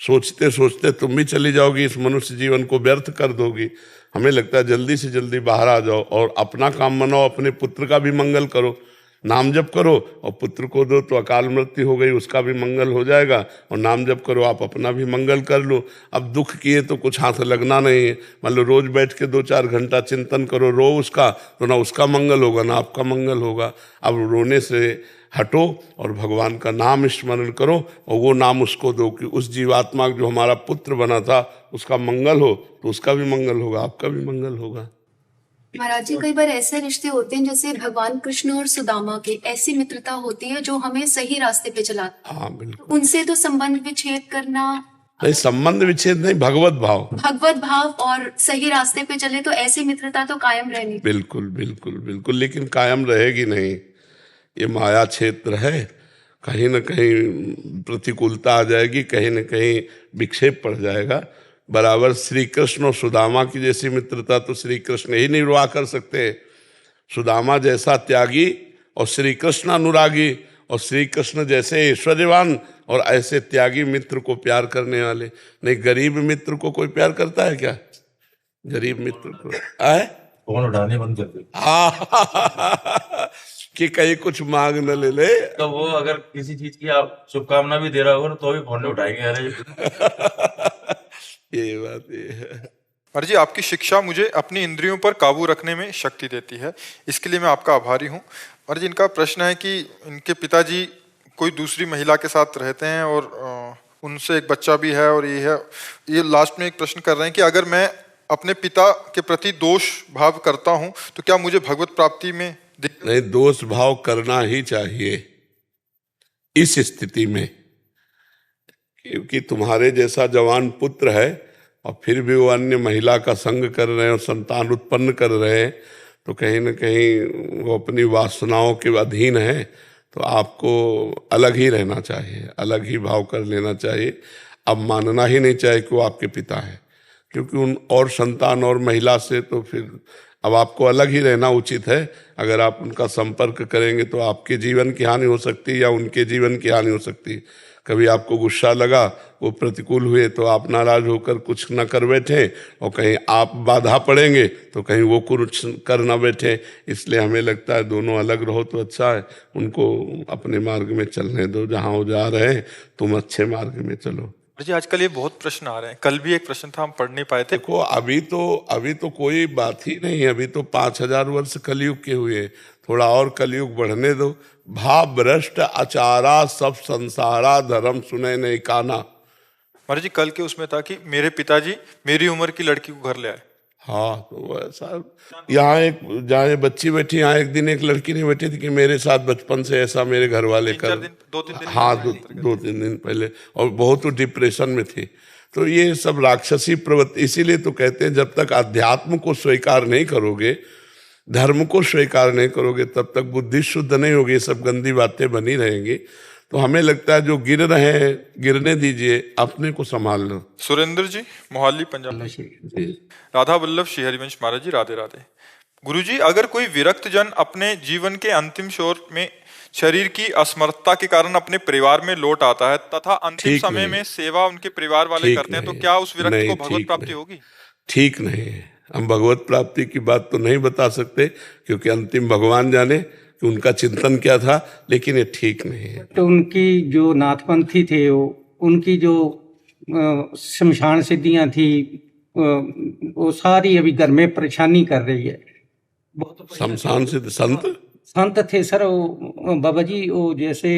सोचते सोचते तुम भी चली जाओगी, इस मनुष्य जीवन को व्यर्थ कर दोगी। हमें लगता है जल्दी से जल्दी बाहर आ जाओ और अपना काम मनाओ, अपने पुत्र का भी मंगल करो, नाम जप करो और पुत्र को दो तो अकाल मृत्यु हो गई, उसका भी मंगल हो जाएगा। और नाम जप करो, आप अपना भी मंगल कर लो। अब दुख किए तो कुछ हाथ लगना नहीं है। मान लो रोज बैठ के 2-4 घंटा चिंतन करो, रो उसका, तो ना उसका मंगल होगा ना आपका मंगल होगा। अब रोने से हटो और भगवान का नाम स्मरण करो और वो नाम उसको दो कि उस जीवात्मा जो हमारा पुत्र बना था उसका मंगल हो, तो उसका भी मंगल होगा, आपका भी मंगल होगा। महाराज जी, कई बार ऐसे रिश्ते होते हैं जैसे भगवान कृष्ण और सुदामा की ऐसी मित्रता होती है जो हमें सही रास्ते पे चलाती है। हाँ बिल्कुल। उनसे तो संबंध विच्छेद करना नहीं, संबंध विच्छेद नहीं, भगवत भाव और सही रास्ते पे चले तो ऐसी मित्रता तो कायम रहनी। बिल्कुल बिल्कुल बिल्कुल, लेकिन कायम रहेगी नहीं। ये माया क्षेत्र है, कहीं न कहीं प्रतिकूलता आ जाएगी, कहीं न कहीं विक्षेप पड़ जाएगा। बराबर श्री कृष्ण और सुदामा की जैसी मित्रता तो श्री कृष्ण ही निर्वाह कर सकते हैं। सुदामा जैसा त्यागी और श्री कृष्ण अनुरागी, और श्री कृष्ण जैसे ऐश्वर्यवान और ऐसे त्यागी मित्र को प्यार करने वाले। नहीं, गरीब मित्र को कोई प्यार करता है क्या? गरीब मित्र को फोन उठाने बंद कर दे कि कहीं कुछ मांग न ले ले। तो वो अगर किसी चीज की आप शुभकामना भी दे रहा होगा तो भी फोन नहीं उठाएंगे। अरे ये बात ये है। महाराज जी, आपकी शिक्षा मुझे अपनी इंद्रियों पर काबू रखने में शक्ति देती है, इसके लिए मैं आपका आभारी हूँ। महाराज जी, इनका प्रश्न है कि इनके पिताजी कोई दूसरी महिला के साथ रहते हैं और उनसे एक बच्चा भी है, और ये लास्ट में एक प्रश्न कर रहे हैं कि अगर मैं अपने पिता के प्रति दोष भाव करता हूं तो क्या मुझे भगवत प्राप्ति में नहीं, दोष भाव करना ही चाहिए इस स्थिति में, क्योंकि तुम्हारे जैसा जवान पुत्र है और फिर भी वो अन्य महिला का संग कर रहे हैं और संतान उत्पन्न कर रहे हैं, तो कहीं ना कहीं वो अपनी वासनाओं के अधीन है। तो आपको अलग ही रहना चाहिए, अलग ही भाव कर लेना चाहिए। अब मानना ही नहीं चाहिए कि वो आपके पिता है, क्योंकि उन और संतान और महिला से तो फिर अब आपको अलग ही रहना उचित है। अगर आप उनका संपर्क करेंगे तो आपके जीवन की हानि हो सकती है या उनके जीवन की हानि हो सकती है। कभी आपको गुस्सा लगा, वो प्रतिकूल हुए तो आप नाराज होकर कुछ न कर बैठे, और कहीं आप बाधा पड़ेंगे तो कहीं वो कुछ कर न बैठे। इसलिए हमें लगता है दोनों अलग रहो तो अच्छा है। उनको अपने मार्ग में चलने दो, जहाँ वो जा रहे हैं तुम अच्छे मार्ग में चलो। जी, आजकल ये बहुत प्रश्न आ रहे हैं, कल भी एक प्रश्न था, हम पढ़ नहीं पाए थे। देखो, अभी तो कोई बात ही नहीं है, अभी तो 5000 वर्ष कलयुग के हुए, थोड़ा और कलयुग बढ़ने दो। भाव भ्रष्ट आचारा सब संसारा, धर्म सुने नहीं काना। महाराज जी, कल के उसमें था कि मेरे पिताजी मेरी उम्र की लड़की को घर ले आए। हाँ, तो ऐसा यहाँ जहाँ ये बच्ची बैठी, यहाँ एक दिन एक लड़की नहीं बैठी थी कि मेरे साथ बचपन से ऐसा मेरे घर वाले कर, 2-3 दिन, हाँ 2-3 दिन पहले, और बहुत डिप्रेशन में थी। तो ये सब राक्षसी प्रवृत्ति, इसीलिए तो कहते हैं जब तक अध्यात्म को स्वीकार नहीं करोगे, धर्म को स्वीकार नहीं करोगे, तब तक बुद्धि शुद्ध नहीं होगी, ये सब गंदी बातें बनी रहेंगी। तो हमें लगता है जो गिर रहे हैं गिरने दीजिए, अपने को संभाल लो। सुरेंद्र जी, मोहाली, पंजाब। राधा वल्लभ श्री हरिवंश महाराज जी, राधे राधे। गुरुजी, अगर कोई विरक्त जन अपने जीवन के अंतिम छोर में शरीर की असमर्थता के कारण अपने परिवार में लौट आता है तथा अंतिम समय में सेवा उनके परिवार वाले करते हैं, तो क्या उस विरक्त को भगवत प्राप्ति होगी? ठीक नहीं है। हम भगवत प्राप्ति की बात तो नहीं बता सकते, क्योंकि अंतिम भगवान जाने कि उनका चिंतन क्या था, लेकिन ये ठीक नहीं है। तो उनकी जो नाथपंथी थे, उनकी जो शमशान सिद्धियां थी, वो सारी अभी घर में परेशानी कर रही है। शमशान सिद्ध संत थे सर, वो बाबा जी, वो जैसे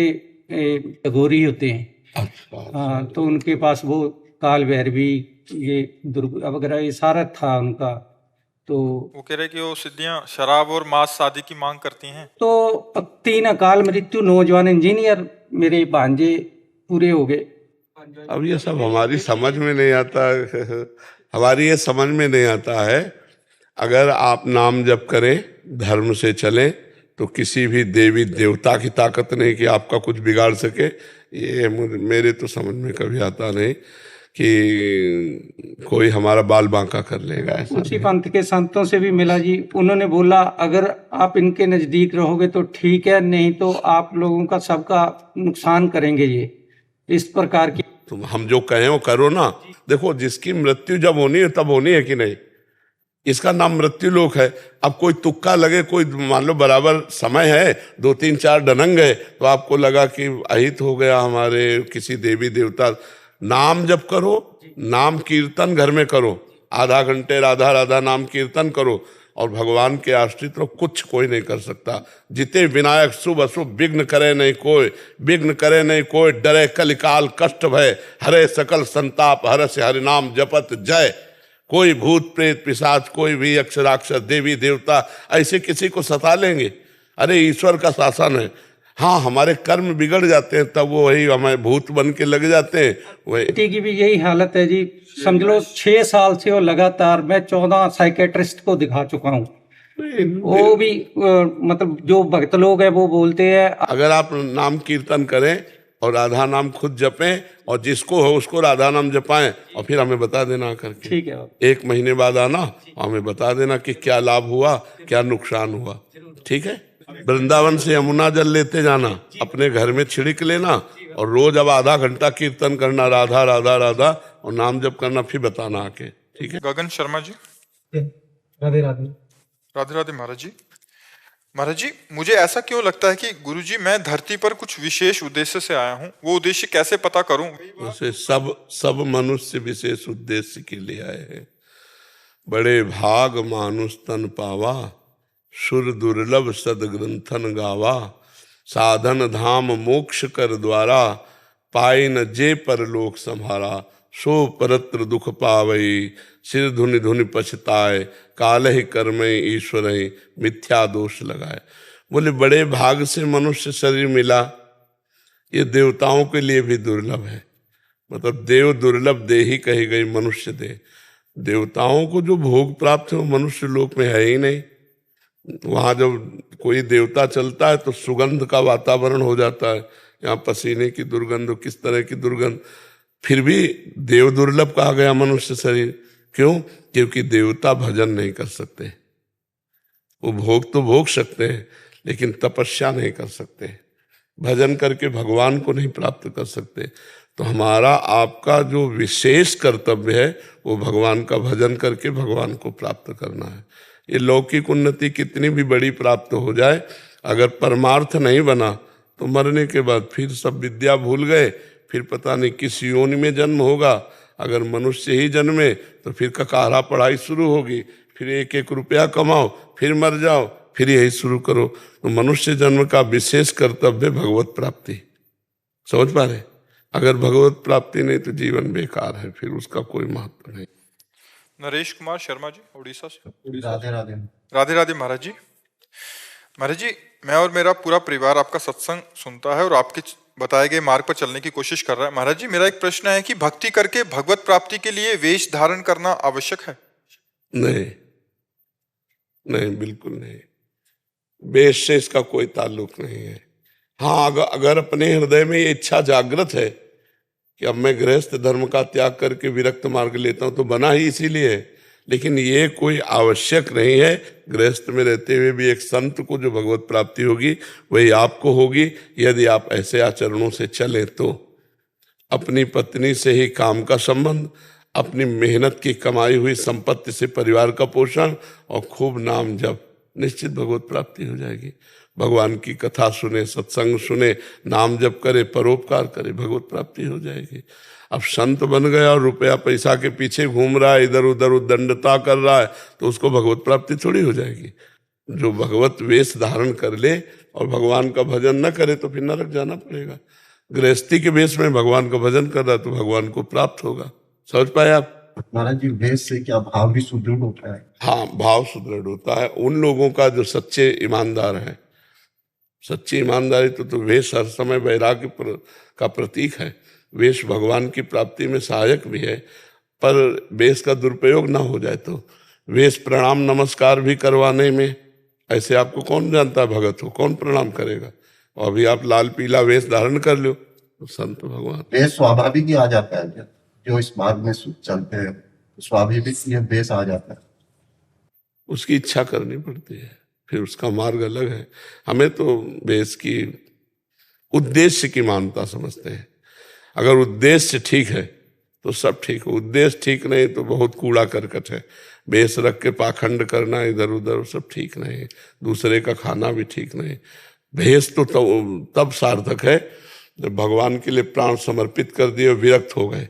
घोरी होते हैं। अच्छा। हाँ, तो उनके पास वो काल भैरवी, ये दुर्ग वगैरह, ये सारा था उनका। तो वो कह रहे कि वो सिद्धियां शराब और मांस शादी की मांग करती हैं। तो 3 अकाल मृत्यु, नौजवान इंजीनियर मेरे भांजे पूरे हो गए। अब ये सब हमारी समझ में नहीं आता, हमारी ये समझ में नहीं आता है। अगर आप नाम जप करें, धर्म से चलें, तो किसी भी देवी देवता की ताकत नहीं कि आपका कुछ बिगाड़ सके। ये मेरे तो समझ में कभी आता नहीं कि कोई हमारा बाल बांका कर लेगा। ऐसा उसी पंथ के संतों से भी मिला जी, उन्होंने बोला अगर आप इनके नजदीक रहोगे तो ठीक है, नहीं तो आप लोगों का सबका नुकसान करेंगे। ये इस प्रकार की तुम हम जो कहें वो करो ना। देखो, जिसकी मृत्यु जब होनी है तब होनी है कि नहीं, इसका नाम मृत्यु लोक है। अब कोई तुक्का लगे, कोई मान लो बराबर समय है, 2-3-4 डनंग है, तो आपको लगा कि अहित हो गया हमारे किसी देवी देवता, नाम जप करो, नाम कीर्तन घर में करो, आधा घंटे राधा राधा नाम कीर्तन करो, और भगवान के आश्रित रहो, कुछ कोई नहीं कर सकता। जिते विनायक शुभ अशुभ विघ्न करे नहीं कोई, विघ्न करे नहीं कोई, डरे कलिकाल कष्ट भय, हरे सकल संताप हर से हरि नाम जपत जय। कोई भूत प्रेत पिशाच, कोई भी यक्ष राक्षस देवी देवता ऐसे किसी को सता लेंगे? अरे ईश्वर का शासन है। हाँ, हमारे कर्म बिगड़ जाते हैं, तब वो वही हमारे भूत बन के लग जाते हैं। बेटी की भी यही हालत है जी, समझ लो 6 साल से वो लगातार, मैं 14 साइकेट्रिस्ट को दिखा चुका हूँ। वो भी मतलब जो भक्त लोग हैं वो बोलते हैं अगर आप नाम कीर्तन करें और राधा नाम खुद जपें, और जिसको हो उसको राधा नाम जपाएं, और फिर हमें बता देना करके। ठीक है। 1 महीने बाद आना, हमें बता देना कि क्या लाभ हुआ, क्या नुकसान हुआ। ठीक है। वृंदावन से यमुना जल लेते जाना, अपने घर में छिड़क लेना, और रोज अब आधा घंटा कीर्तन करना, राधा राधा राधा, और नाम जप करना, फिर बताना आके। ठीक है। गगन शर्मा जी, राधे राधे। राधे राधे महाराज जी। महाराज जी, मुझे ऐसा क्यों लगता है कि गुरुजी मैं धरती पर कुछ विशेष उद्देश्य से आया हूँ, वो उद्देश्य कैसे पता करूं? वैसे सब मनुष्य विशेष उद्देश्य के लिए आए हैं। बड़े भाग मानुष तन पावा, सुर दुर्लभ सदग्रंथन गावा, साधन धाम मोक्ष कर द्वारा, पाई न जे परलोक संहारा, सो परत्र दुख पावई, सिर धुनि धुनि पछताए, काल ही कर्मय ईश्वर मिथ्या दोष लगाए। बोले बड़े भाग से मनुष्य शरीर मिला, ये देवताओं के लिए भी दुर्लभ है। मतलब देव दुर्लभ दे ही कही गई, मनुष्य दे। देवताओं को जो भोग प्राप्त है वो मनुष्य लोक में है ही नहीं। वहां जब कोई देवता चलता है तो सुगंध का वातावरण हो जाता है, यहाँ पसीने की दुर्गंध, किस तरह की दुर्गंध। फिर भी देव दुर्लभ कहा गया मनुष्य शरीर, क्यों? क्योंकि देवता भजन नहीं कर सकते, वो भोग तो भोग सकते हैं लेकिन तपस्या नहीं कर सकते, भजन करके भगवान को नहीं प्राप्त कर सकते। तो हमारा आपका जो विशेष कर्तव्य है वो भगवान का भजन करके भगवान को प्राप्त करना है। ये लौकिक उन्नति कितनी भी बड़ी प्राप्त हो जाए, अगर परमार्थ नहीं बना तो मरने के बाद फिर सब विद्या भूल गए, फिर पता नहीं किस योनि में जन्म होगा। अगर मनुष्य ही जन्मे तो फिर ककारा पढ़ाई शुरू होगी, फिर एक एक रुपया कमाओ, फिर मर जाओ, फिर यही शुरू करो। तो मनुष्य जन्म का विशेष कर्तव्य भगवत प्राप्ति। समझ पा रहे? अगर भगवत प्राप्ति नहीं तो जीवन बेकार है, फिर उसका कोई महत्व नहीं। नरेश कुमार शर्मा जी, उड़ीसा से। राधे राधे। राधे राधे महाराज जी। महाराज जी, मैं और मेरा पूरा परिवार आपका सत्संग सुनता है और आपके बताए गए मार्ग पर चलने की कोशिश कर रहा है। महाराज जी, मेरा एक प्रश्न है कि भक्ति करके भगवत प्राप्ति के लिए वेश धारण करना आवश्यक है? नहीं, नहीं, बिल्कुल नहीं। वेश से इसका कोई ताल्लुक नहीं है। हाँ, अगर अपने हृदय में ये इच्छा जागृत है कि अब मैं गृहस्थ धर्म का त्याग करके विरक्त मार्ग लेता हूं, तो बना ही इसीलिए है। लेकिन ये कोई आवश्यक नहीं है। गृहस्थ में रहते हुए भी एक संत को जो भगवत प्राप्ति होगी वही आपको होगी, यदि आप ऐसे आचरणों से चलें तो। अपनी पत्नी से ही काम का संबंध, अपनी मेहनत की कमाई हुई संपत्ति से परिवार का पोषण और खूब नाम जप, निश्चित भगवत प्राप्ति हो जाएगी। भगवान की कथा सुने, सत्संग सुने, नाम जप करे, परोपकार करे, भगवत प्राप्ति हो जाएगी। अब संत बन गया और रुपया पैसा के पीछे घूम रहा है, इधर उधर उद्दंडता कर रहा है, तो उसको भगवत प्राप्ति थोड़ी हो जाएगी। जो भगवत वेश धारण कर ले और भगवान का भजन न करे तो फिर नरक जाना पड़ेगा। गृहस्थी के वेश में भगवान का भजन कर रहा है तो भगवान को प्राप्त होगा। समझ पाए आप? महाराज जी, वेश से क्या भाव भी सुदृढ़ होता है? हाँ, भाव सुदृढ़ होता है उन लोगों का जो सच्चे ईमानदार हैं। सच्ची ईमानदारी तो वेश हर समय वैराग्य का प्रतीक है। वेश भगवान की प्राप्ति में सहायक भी है, पर वेश का दुरुपयोग ना हो जाए तो। वेश प्रणाम नमस्कार भी करवाने में, ऐसे आपको कौन जानता है भगत हो, कौन प्रणाम करेगा? और अभी आप लाल पीला वेश धारण कर लो तो संत भगवान। वेश स्वाभाविक ही आ जाता है, जो इस मार्ग में चलते हैं स्वाभाविक ये वेश आ जाता है। उसकी इच्छा करनी पड़ती है, फिर उसका मार्ग अलग है। हमें तो वेश की उद्देश्य की मान्यता समझते हैं। अगर उद्देश्य ठीक है तो सब ठीक है, उद्देश्य ठीक नहीं तो बहुत कूड़ा करकट है। वेश रख के पाखंड करना इधर उधर सब ठीक नहीं, दूसरे का खाना भी ठीक नहीं। भेष तो तब सार्थक है जब भगवान के लिए प्राण समर्पित कर दिए, विरक्त हो गए।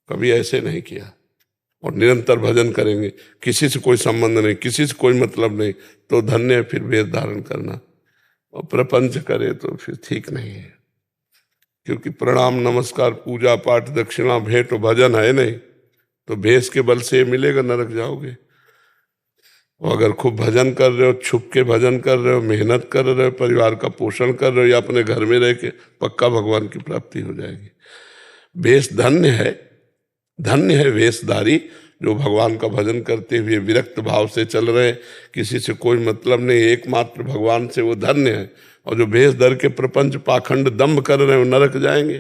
कभी ऐसे नहीं किया और निरंतर भजन करेंगे, किसी से कोई संबंध नहीं, किसी से कोई मतलब नहीं, तो धन्य है फिर वेश धारण करना। और प्रपंच करे तो फिर ठीक नहीं है, क्योंकि प्रणाम नमस्कार पूजा पाठ दक्षिणा भेंट और भजन है नहीं, तो भेष के बल से मिलेगा, नरक जाओगे। और अगर खूब भजन कर रहे हो, छुप के भजन कर रहे हो, मेहनत कर रहे हो, परिवार का पोषण कर रहे हो, या अपने घर में रह के, पक्का भगवान की प्राप्ति हो जाएगी। वेश धन्य है वेशधारी जो भगवान का भजन करते हुए विरक्त भाव से चल रहे हैं, किसी से कोई मतलब नहीं, एकमात्र भगवान से, वो धन्य है। और जो भेष धर के प्रपंच पाखंड दम्भ कर रहे हैं वो नरक जाएंगे,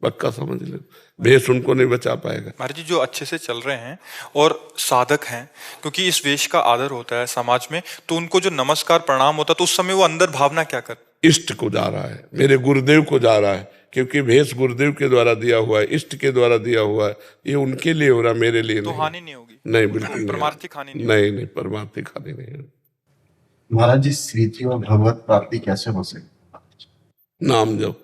पक्का समझ लो। भेष उनको नहीं बचा पाएगा। महाराज जी, जो अच्छे से चल रहे हैं और साधक हैं, क्योंकि इस वेश का आदर होता है समाज में, तो उनको जो नमस्कार प्रणाम होता है तो उस समय वो अंदर भावना क्या कर? इष्ट को जा रहा है, मेरे गुरुदेव को जा रहा है, क्योंकि भेष गुरुदेव के द्वारा दिया हुआ है, इष्ट के द्वारा दिया हुआ है, ये उनके लिए हो रहा, मेरे लिए तो नहीं। हानि नहीं होगी? नहीं, बिल्कुल परमार्थिक हानि नहीं, परमार्थिक हानि नहीं। महाराज जी, स्थिति और भगवत प्राप्ति कैसे हो सकती? नाम जप,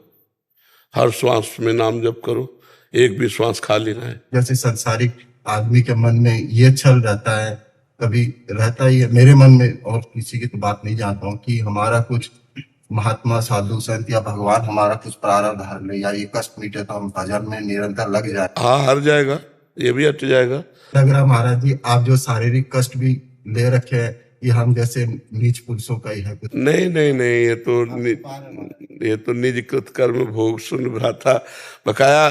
हर श्वास में नाम जप करो, एक भी श्वास खाली ना है। जैसे संसारिक आदमी के मन में ये छल रहता है, कभी रहता ही है मेरे मन में, और किसी की तो बात नहीं जानता हूँ, कि हमारा कुछ महात्मा साधु संत या भगवान हमारा कुछ प्रारब्ध हर ले, या ये कष्ट मिटे तो हम भजन में निरंतर लग जाए। हाँ, हर जाएगा, ये भी हट जाएगा। लग रहा महाराज जी आप जो शारीरिक कष्ट भी ले रखे हैं, ये हम जैसे नीच पुरुषों का ही है कुछ? नहीं नहीं नहीं, ये तो निज कृत कर्म भोग सुन भ्राता बकाया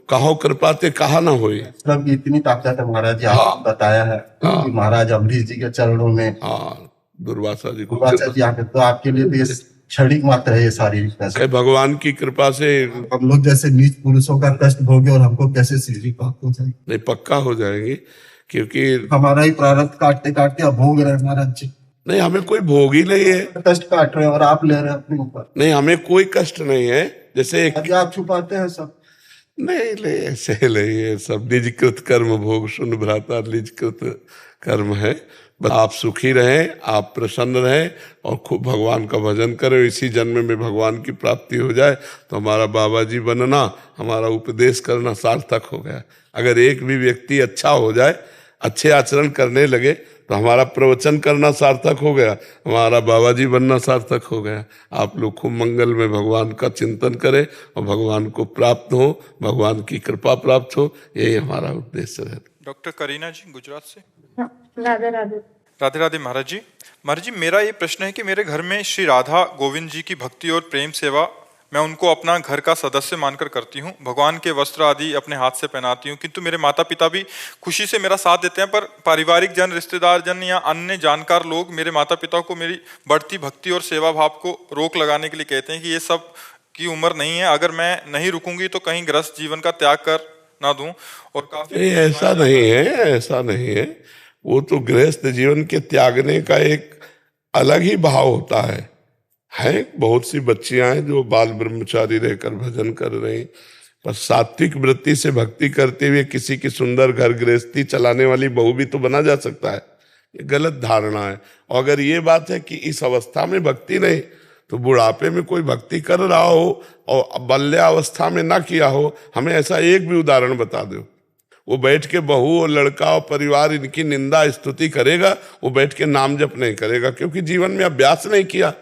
कहो कृपाते कहा ना होई। प्रभु की इतनी ताकत है महाराज जी, आपने बताया है कि महाराज अम्बरीश जी के चरणों में, दुर्वासा जी आके, तो आपके लिए भी क्षणिक मात्र है ये शारीरिक कष्ट। भगवान की कृपा से हम लोग जैसे नीच पुरुषों का कष्ट भोगे और हमको कैसे सीढ़ी प्राप्त हो जाएगी? नहीं, पक्का हो जाएंगे, क्योंकि हमारा ही प्रारब्ध काटते काटते अब भोग रहे महाराज जी। नहीं, हमें कोई भोग ही नहीं है, कष्ट काट रहे हैं और आप ले रहे हैं अपने ऊपर। नहीं, हमें कोई कष्ट नहीं है। जैसे आप छुपाते हैं सब। नहीं ले, ऐसे नहीं है, सब निज कृत कर्म भोग सुन भ्राता निज कृत कर्म है। बस आप सुखी रहें, आप प्रसन्न रहें और खूब भगवान का भजन करें। इसी जन्म में भगवान की प्राप्ति हो जाए तो हमारा बाबा जी बनना, हमारा उपदेश करना सार्थक हो गया। अगर एक भी व्यक्ति अच्छा हो जाए, अच्छे आचरण करने लगे, तो हमारा प्रवचन करना सार्थक हो गया, हमारा बाबा जी बनना सार्थक हो गया। आप लोग खूब मंगल में भगवान का चिंतन करें और भगवान को प्राप्त हो, भगवान की कृपा प्राप्त हो, यही हमारा उद्देश्य है। डॉक्टर करीना जी गुजरात से। राधे राधे। राधे राधे महाराज जी। महाराज जी, मेरा ये प्रश्न है कि मेरे घर में श्री राधा गोविंद जी की भक्ति और प्रेम सेवा मैं उनको अपना घर का सदस्य मानकर करती हूँ। भगवान के वस्त्र आदि अपने हाथ से पहनाती हूँ, किंतु मेरे माता पिता भी खुशी से मेरा साथ देते हैं। पर पारिवारिक जन, रिश्तेदार जन या अन्य जानकार लोग मेरे माता पिता को मेरी बढ़ती भक्ति और सेवा भाव को रोक लगाने के लिए कहते हैं कि ये सब की उम्र नहीं है, अगर मैं नहीं रुकूंगी तो कहीं गृहस्थ जीवन का त्याग कर ना दूं। और काफी ऐसा नहीं है, ऐसा नहीं है। वो तो गृहस्थ जीवन के त्यागने का एक अलग ही भाव होता है। बहुत सी बच्चियां हैं जो बाल ब्रह्मचारी रहकर भजन कर रही, पर सात्विक वृत्ति से भक्ति करते हुए किसी की सुंदर घर गृहस्थी चलाने वाली बहू भी तो बना जा सकता है। ये गलत धारणा है। और अगर ये बात है कि इस अवस्था में भक्ति नहीं, तो बुढ़ापे में कोई भक्ति कर रहा हो और बाल्यावस्था में ना किया हो, हमें ऐसा एक भी उदाहरण बता दो। वो बैठ के बहू और लड़का और परिवार इनकी निंदा स्तुति करेगा, वो बैठ के नाम जप नहीं करेगा, क्योंकि जीवन में अभ्यास नहीं किया।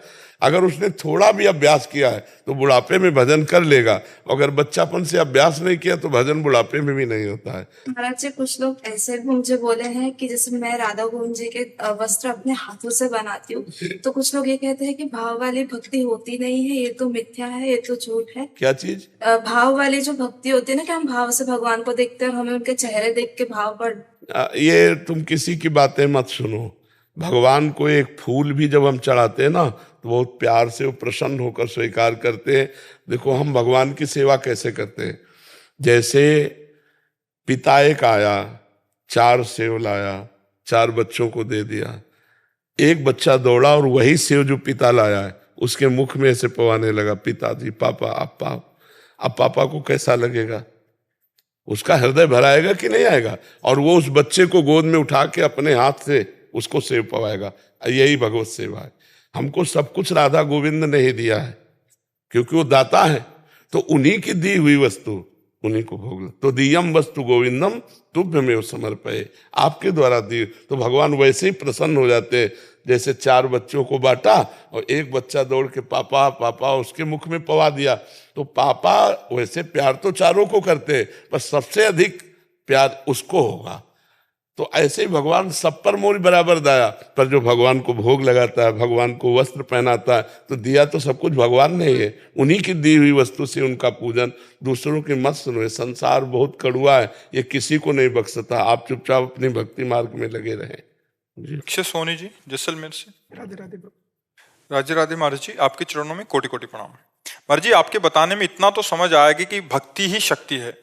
अगर उसने थोड़ा भी अभ्यास किया है तो बुढ़ापे में भजन कर लेगा, अगर बच्चापन से अभ्यास नहीं किया तो भजन बुढ़ापे में भी नहीं होता है। महाराज जी, कुछ लोग ऐसे भी मुझे बोले हैं कि जैसे मैं राधा गोविंद जी के वस्त्र अपने हाथों से बनाती हूँ, तो कुछ लोग ये कहते हैं कि भाव वाली भक्ति होती नहीं है, ये तो मिथ्या है, ये तो झूठ है। क्या चीज? भाव वाली जो भक्ति होती है ना, कि हम भाव से भगवान को देखते हैं और हमें उनके चेहरे देख के भाव पर। ये तुम किसी की बातें मत सुनो। भगवान को एक फूल भी जब हम चढ़ाते हैं ना, तो बहुत प्यार से वो प्रसन्न होकर स्वीकार करते हैं। देखो हम भगवान की सेवा कैसे करते हैं। जैसे पिता एक आया, 4 सेव लाया, 4 बच्चों को दे दिया। एक बच्चा दौड़ा और वही सेव जो पिता लाया है उसके मुख में ऐसे पवाने लगा, पिताजी पापा आप पाप। अब पापा को कैसा लगेगा? उसका हृदय भराएगा कि नहीं आएगा? और वो उस बच्चे को गोद में उठा के अपने हाथ से उसको सेव पवाएगा। यही भगवत सेवा है। हमको सब कुछ राधा गोविंद ने ही दिया है, क्योंकि वो दाता है, तो उन्हीं की दी हुई वस्तु उन्हीं को भोग। तो दियम वस्तु गोविंदम तुभ्यमेव समर्पये, आपके द्वारा दी। तो भगवान वैसे ही प्रसन्न हो जाते हैं। जैसे 4 बच्चों को बांटा और एक बच्चा दौड़ के पापा पापा उसके मुख में पवा दिया, तो पापा वैसे प्यार तो चारों को करते हैं, पर सबसे अधिक प्यार उसको होगा। तो ऐसे ही भगवान सब पर मोर बराबर दया। पर जो भगवान को भोग लगाता है, भगवान को वस्त्र पहनाता है, तो दिया तो सब कुछ भगवान ने ही है। उन्हीं की दी हुई वस्तु से उनका पूजन। दूसरों की मत सुनो, संसार बहुत कड़ुआ है, ये किसी को नहीं बख्शता। आप चुपचाप अपनी भक्ति मार्ग में लगे रहें। अक्षय सोनी जी जैसलमेर से। राधे राधे। राधे राधे महाराज जी, आपके चरणों में कोटि कोटि प्रणाम। महाराज जी, आपके बताने में इतना तो समझ आएगा कि भक्ति ही शक्ति है।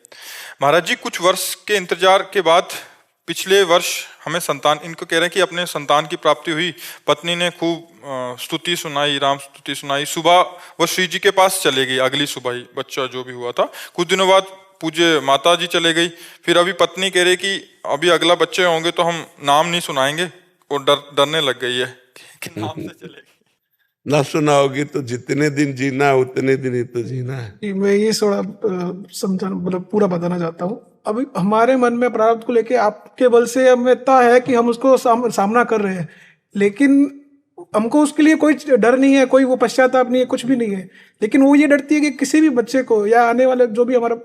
महाराज जी, कुछ वर्ष के इंतजार के बाद पिछले वर्ष हमें संतान, इनको कह रहे हैं कि अपने संतान की प्राप्ति हुई। पत्नी ने खूब स्तुति सुनाई, राम स्तुति सुनाई। सुबह वो श्री जी के पास चले गई, अगली सुबह ही बच्चा जो भी हुआ था। कुछ दिनों बाद पूज्य माता जी चले गई। फिर अभी पत्नी कह रही कि अभी अगला बच्चे होंगे तो हम नाम नहीं सुनाएंगे, और डरने लग गई है कि नाम से चलेगी। ना सुनाओगी तो जितने दिन जीना है उतने दिन ही तो जीना है। मैं ये थोड़ा समझाना, मतलब पूरा बताना चाहता हूँ अभी हमारे मन में प्रारब्ध को लेके आपके बल से हमें इतना है कि हम उसको सामना कर रहे हैं, लेकिन हमको उसके लिए कोई डर नहीं है, कोई वो पश्चाताप नहीं है, कुछ भी नहीं है। लेकिन वो ये डरती है कि किसी भी बच्चे को या आने वाले जो भी हमारा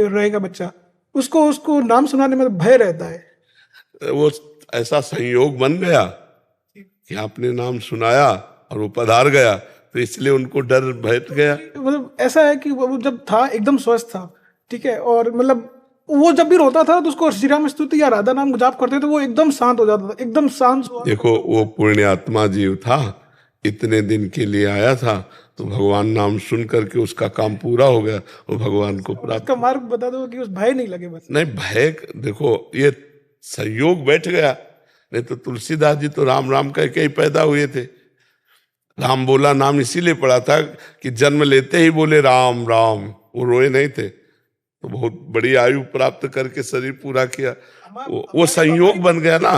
रहेगा बच्चा, उसको नाम सुनाने में भय रहता है। वो ऐसा संयोग बन गया कि आपने नाम सुनाया और वो पधार गया, तो इसलिए उनको डर बैठ गया। मतलब ऐसा है कि वो जब था एकदम स्वस्थ था, ठीक है, और मतलब वो जब भी रोता था तो उसको श्री राम स्तुति या राधा नाम जाप करते थे, वो एकदम शांत हो जाता था, एकदम शांत। देखो वो पुण्यात्मा जीव था, इतने दिन के लिए आया था, तो भगवान नाम सुन करके उसका काम पूरा हो गया और भगवान को प्राप्त। उसका मार्ग बता दो कि उस भय नहीं लगे बस। नहीं भय, देखो ये संयोग बैठ गया, नहीं तो तुलसीदास जी तो राम राम कह के ही पैदा हुए थे। राम बोला नाम इसीलिए पड़ा था कि जन्म लेते ही बोले राम राम, वो रोए नहीं थे, तो बहुत बड़ी आयु प्राप्त करके शरीर पूरा किया। वो संयोग बन गया ना,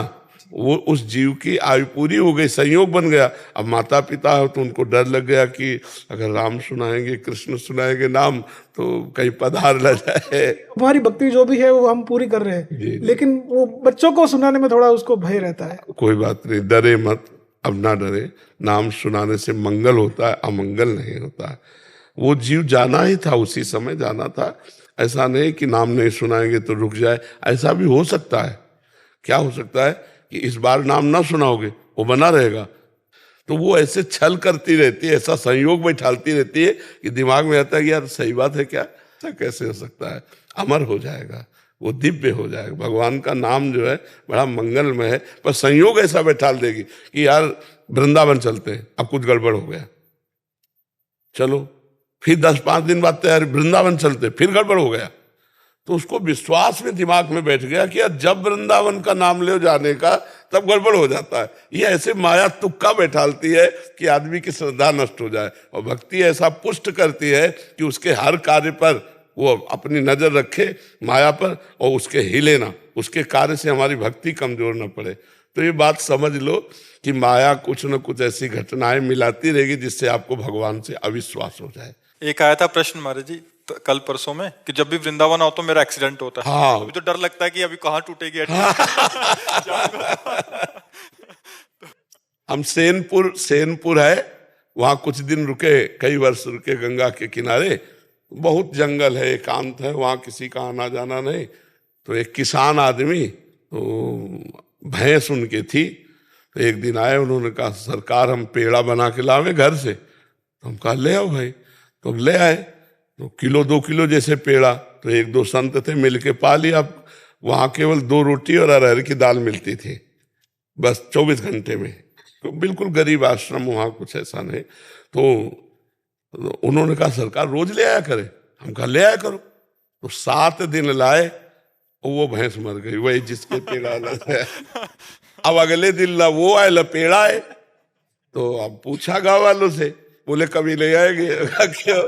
वो उस जीव की आयु पूरी हो गई, संयोग बन गया। अब माता पिता हो तो उनको डर लग गया कि अगर राम सुनाएंगे, कृष्ण सुनाएंगे नाम, तो कहीं पधार न जाए। हमारी भक्ति जो भी है वो हम पूरी कर रहे हैं, लेकिन वो बच्चों को सुनाने में थोड़ा उसको भय रहता है। कोई बात नहीं, डरे मत, अब ना डरे। नाम सुनाने से मंगल होता है, अमंगल नहीं होता है। वो जीव जाना ही था, उसी समय जाना था। ऐसा नहीं कि नाम नहीं सुनाएंगे तो रुक जाए, ऐसा भी हो सकता है। क्या हो सकता है कि इस बार नाम ना सुनाओगे, वो बना रहेगा। तो वो ऐसे छल करती रहती है, ऐसा संयोग बैठालती रहती है कि दिमाग में आता है कि यार सही बात है क्या, ऐसा कैसे हो सकता है। अमर हो जाएगा, वो दिव्य हो जाएगा। भगवान का नाम जो है बड़ा मंगलमय है, पर संयोग ऐसा बैठाल देगी कि यार वृंदावन चलते हैं, अब कुछ गड़बड़ हो गया, चलो। फिर 10-5 दिन बाद तैयारी, वृंदावन चलते, फिर गड़बड़ हो गया। तो उसको विश्वास में दिमाग में बैठ गया कि यार जब वृंदावन का नाम ले जाने का, तब गड़बड़ हो जाता है। ये ऐसे माया तुक्का बैठालती है कि आदमी की श्रद्धा नष्ट हो जाए। और भक्ति ऐसा पुष्ट करती है कि उसके हर कार्य पर वो अपनी नजर रखे, माया पर, और उसके हिले ना, उसके कार्य से हमारी भक्ति कमजोर न पड़े। तो ये बात समझ लो कि माया कुछ न कुछ ऐसी घटनाएं मिलाती रहेगी जिससे आपको भगवान से अविश्वास हो जाए। एक आया था प्रश्न महाराज जी कल परसों में कि जब भी वृंदावन आओ तो मेरा एक्सीडेंट होता है। हाँ। अभी तो डर लगता है कि अभी कहाँ टूटेगी। हम सेनपुर है, वहां कुछ दिन रुके, कई वर्ष रुके गंगा के किनारे। बहुत जंगल है, एकांत है, वहां किसी का आना जाना नहीं। तो एक किसान आदमी, तो भैंस उनके थी, तो एक दिन आए, उन्होंने कहा सरकार हम पेड़ा बना के लावे घर से। तो हम कहा ले आओ भाई, तो ले आए। तो 1-2 किलो जैसे पेड़ा, तो 1-2 संत थे, मिलके पा लिया। वहां केवल 2 रोटी और अरहर की दाल मिलती थी बस 24 घंटे में। तो बिल्कुल गरीब आश्रम, वहां कुछ ऐसा नहीं। तो उन्होंने कहा सरकार रोज ले आया करे। हम कहा ले आया करो। तो 7 दिन लाए, और वो भैंस मर गई, वही जिसके पेड़ा है। अब अगले दिन ला वो आए, ला पेड़ा है। तो अब पूछा गाँव वालों से, बोले कभी ले आएंगे। क्यों?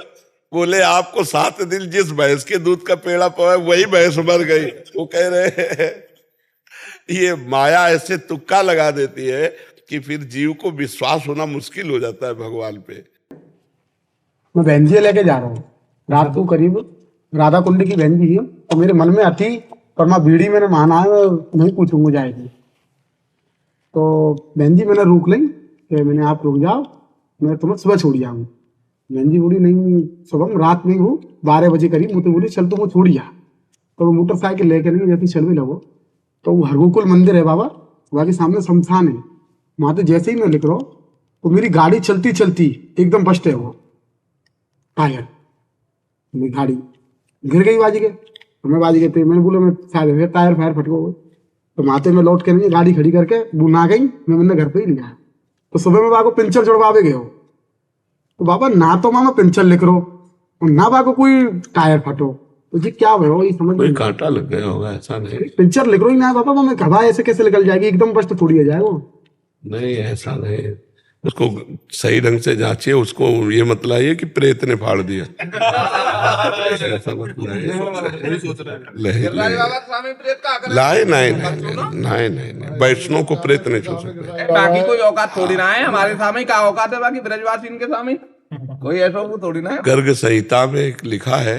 बोले आपको 7 दिन जिस भैंस के दूध का पेड़ा पाया वही भैंस मर गई। वो कह रहे हैं ये माया ऐसे तुक्का लगा देती है कि फिर जीव को विश्वास होना मुश्किल हो जाता है भगवान पे। मैं बहन लेके जा रहा हूँ रात को करीब, राधा कुंड की बहन जी, और मेरे मन में आती पर मैं बीड़ी मैंने माना है, नहीं पूछूंगा जाएगी। तो बहन जी मैंने रोक ली, मैंने आप रुक जाओ, मैं तुम्हें सुबह छोड़ जाऊँ। बहन जी बोली नहीं, सुबह रात में हूँ 12 बजे करीब, मुझे बोली चल तुम छोड़ जा। तो वो मोटरसाइकिल लेकर नहीं जैसे चल भी लगो, तो वो हरगोकुल मंदिर है बाबा, वहाँ के सामने शमशान है। वहाँ तो जैसे ही मैं लिख रहा हूँ, तो मेरी गाड़ी चलती चलती एकदम बस्ट है, वो टायर, मेरी गाड़ी गिर गई, बाज गए। तो मैं बाज गए थे, मैंने बोला मैं शायद टायर फायर फट गए। तो माते में लौट के नहीं, गाड़ी खड़ी करके वो ना गई, मैंने घर पे ही नहीं आया। तो सुबह में बाबा को पिंचर जुड़वावे गए हो, तो बाबा ना तो मामा पिंचर लिख रो और ना बाबा कोई टायर फटो, तो जी क्या हो, ये समझ कोई कांटा लग गया होगा, ऐसा नहीं। पिंचर लिख रो ही ना बाबा, मैं घबरा ऐसे कैसे निकल जाएगी, एकदम बस्ट थोड़ी हो जाएगा। नहीं ऐसा नहीं, उसको सही ढंग से जांचिए, उसको ये मत लाइए कि प्रेत ने फाड़ दिया। ऐसा मत लाए, नहीं, वैष्णव को प्रेत नहीं छू सकते। बाकी कोई औकात थोड़ी ना है, हमारे सामने क्या औकात है बाकी ब्रजवासी इनके सामने, कोई ऐसा वो थोड़ी ना है। गर्ग संहिता में एक लिखा है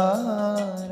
राधा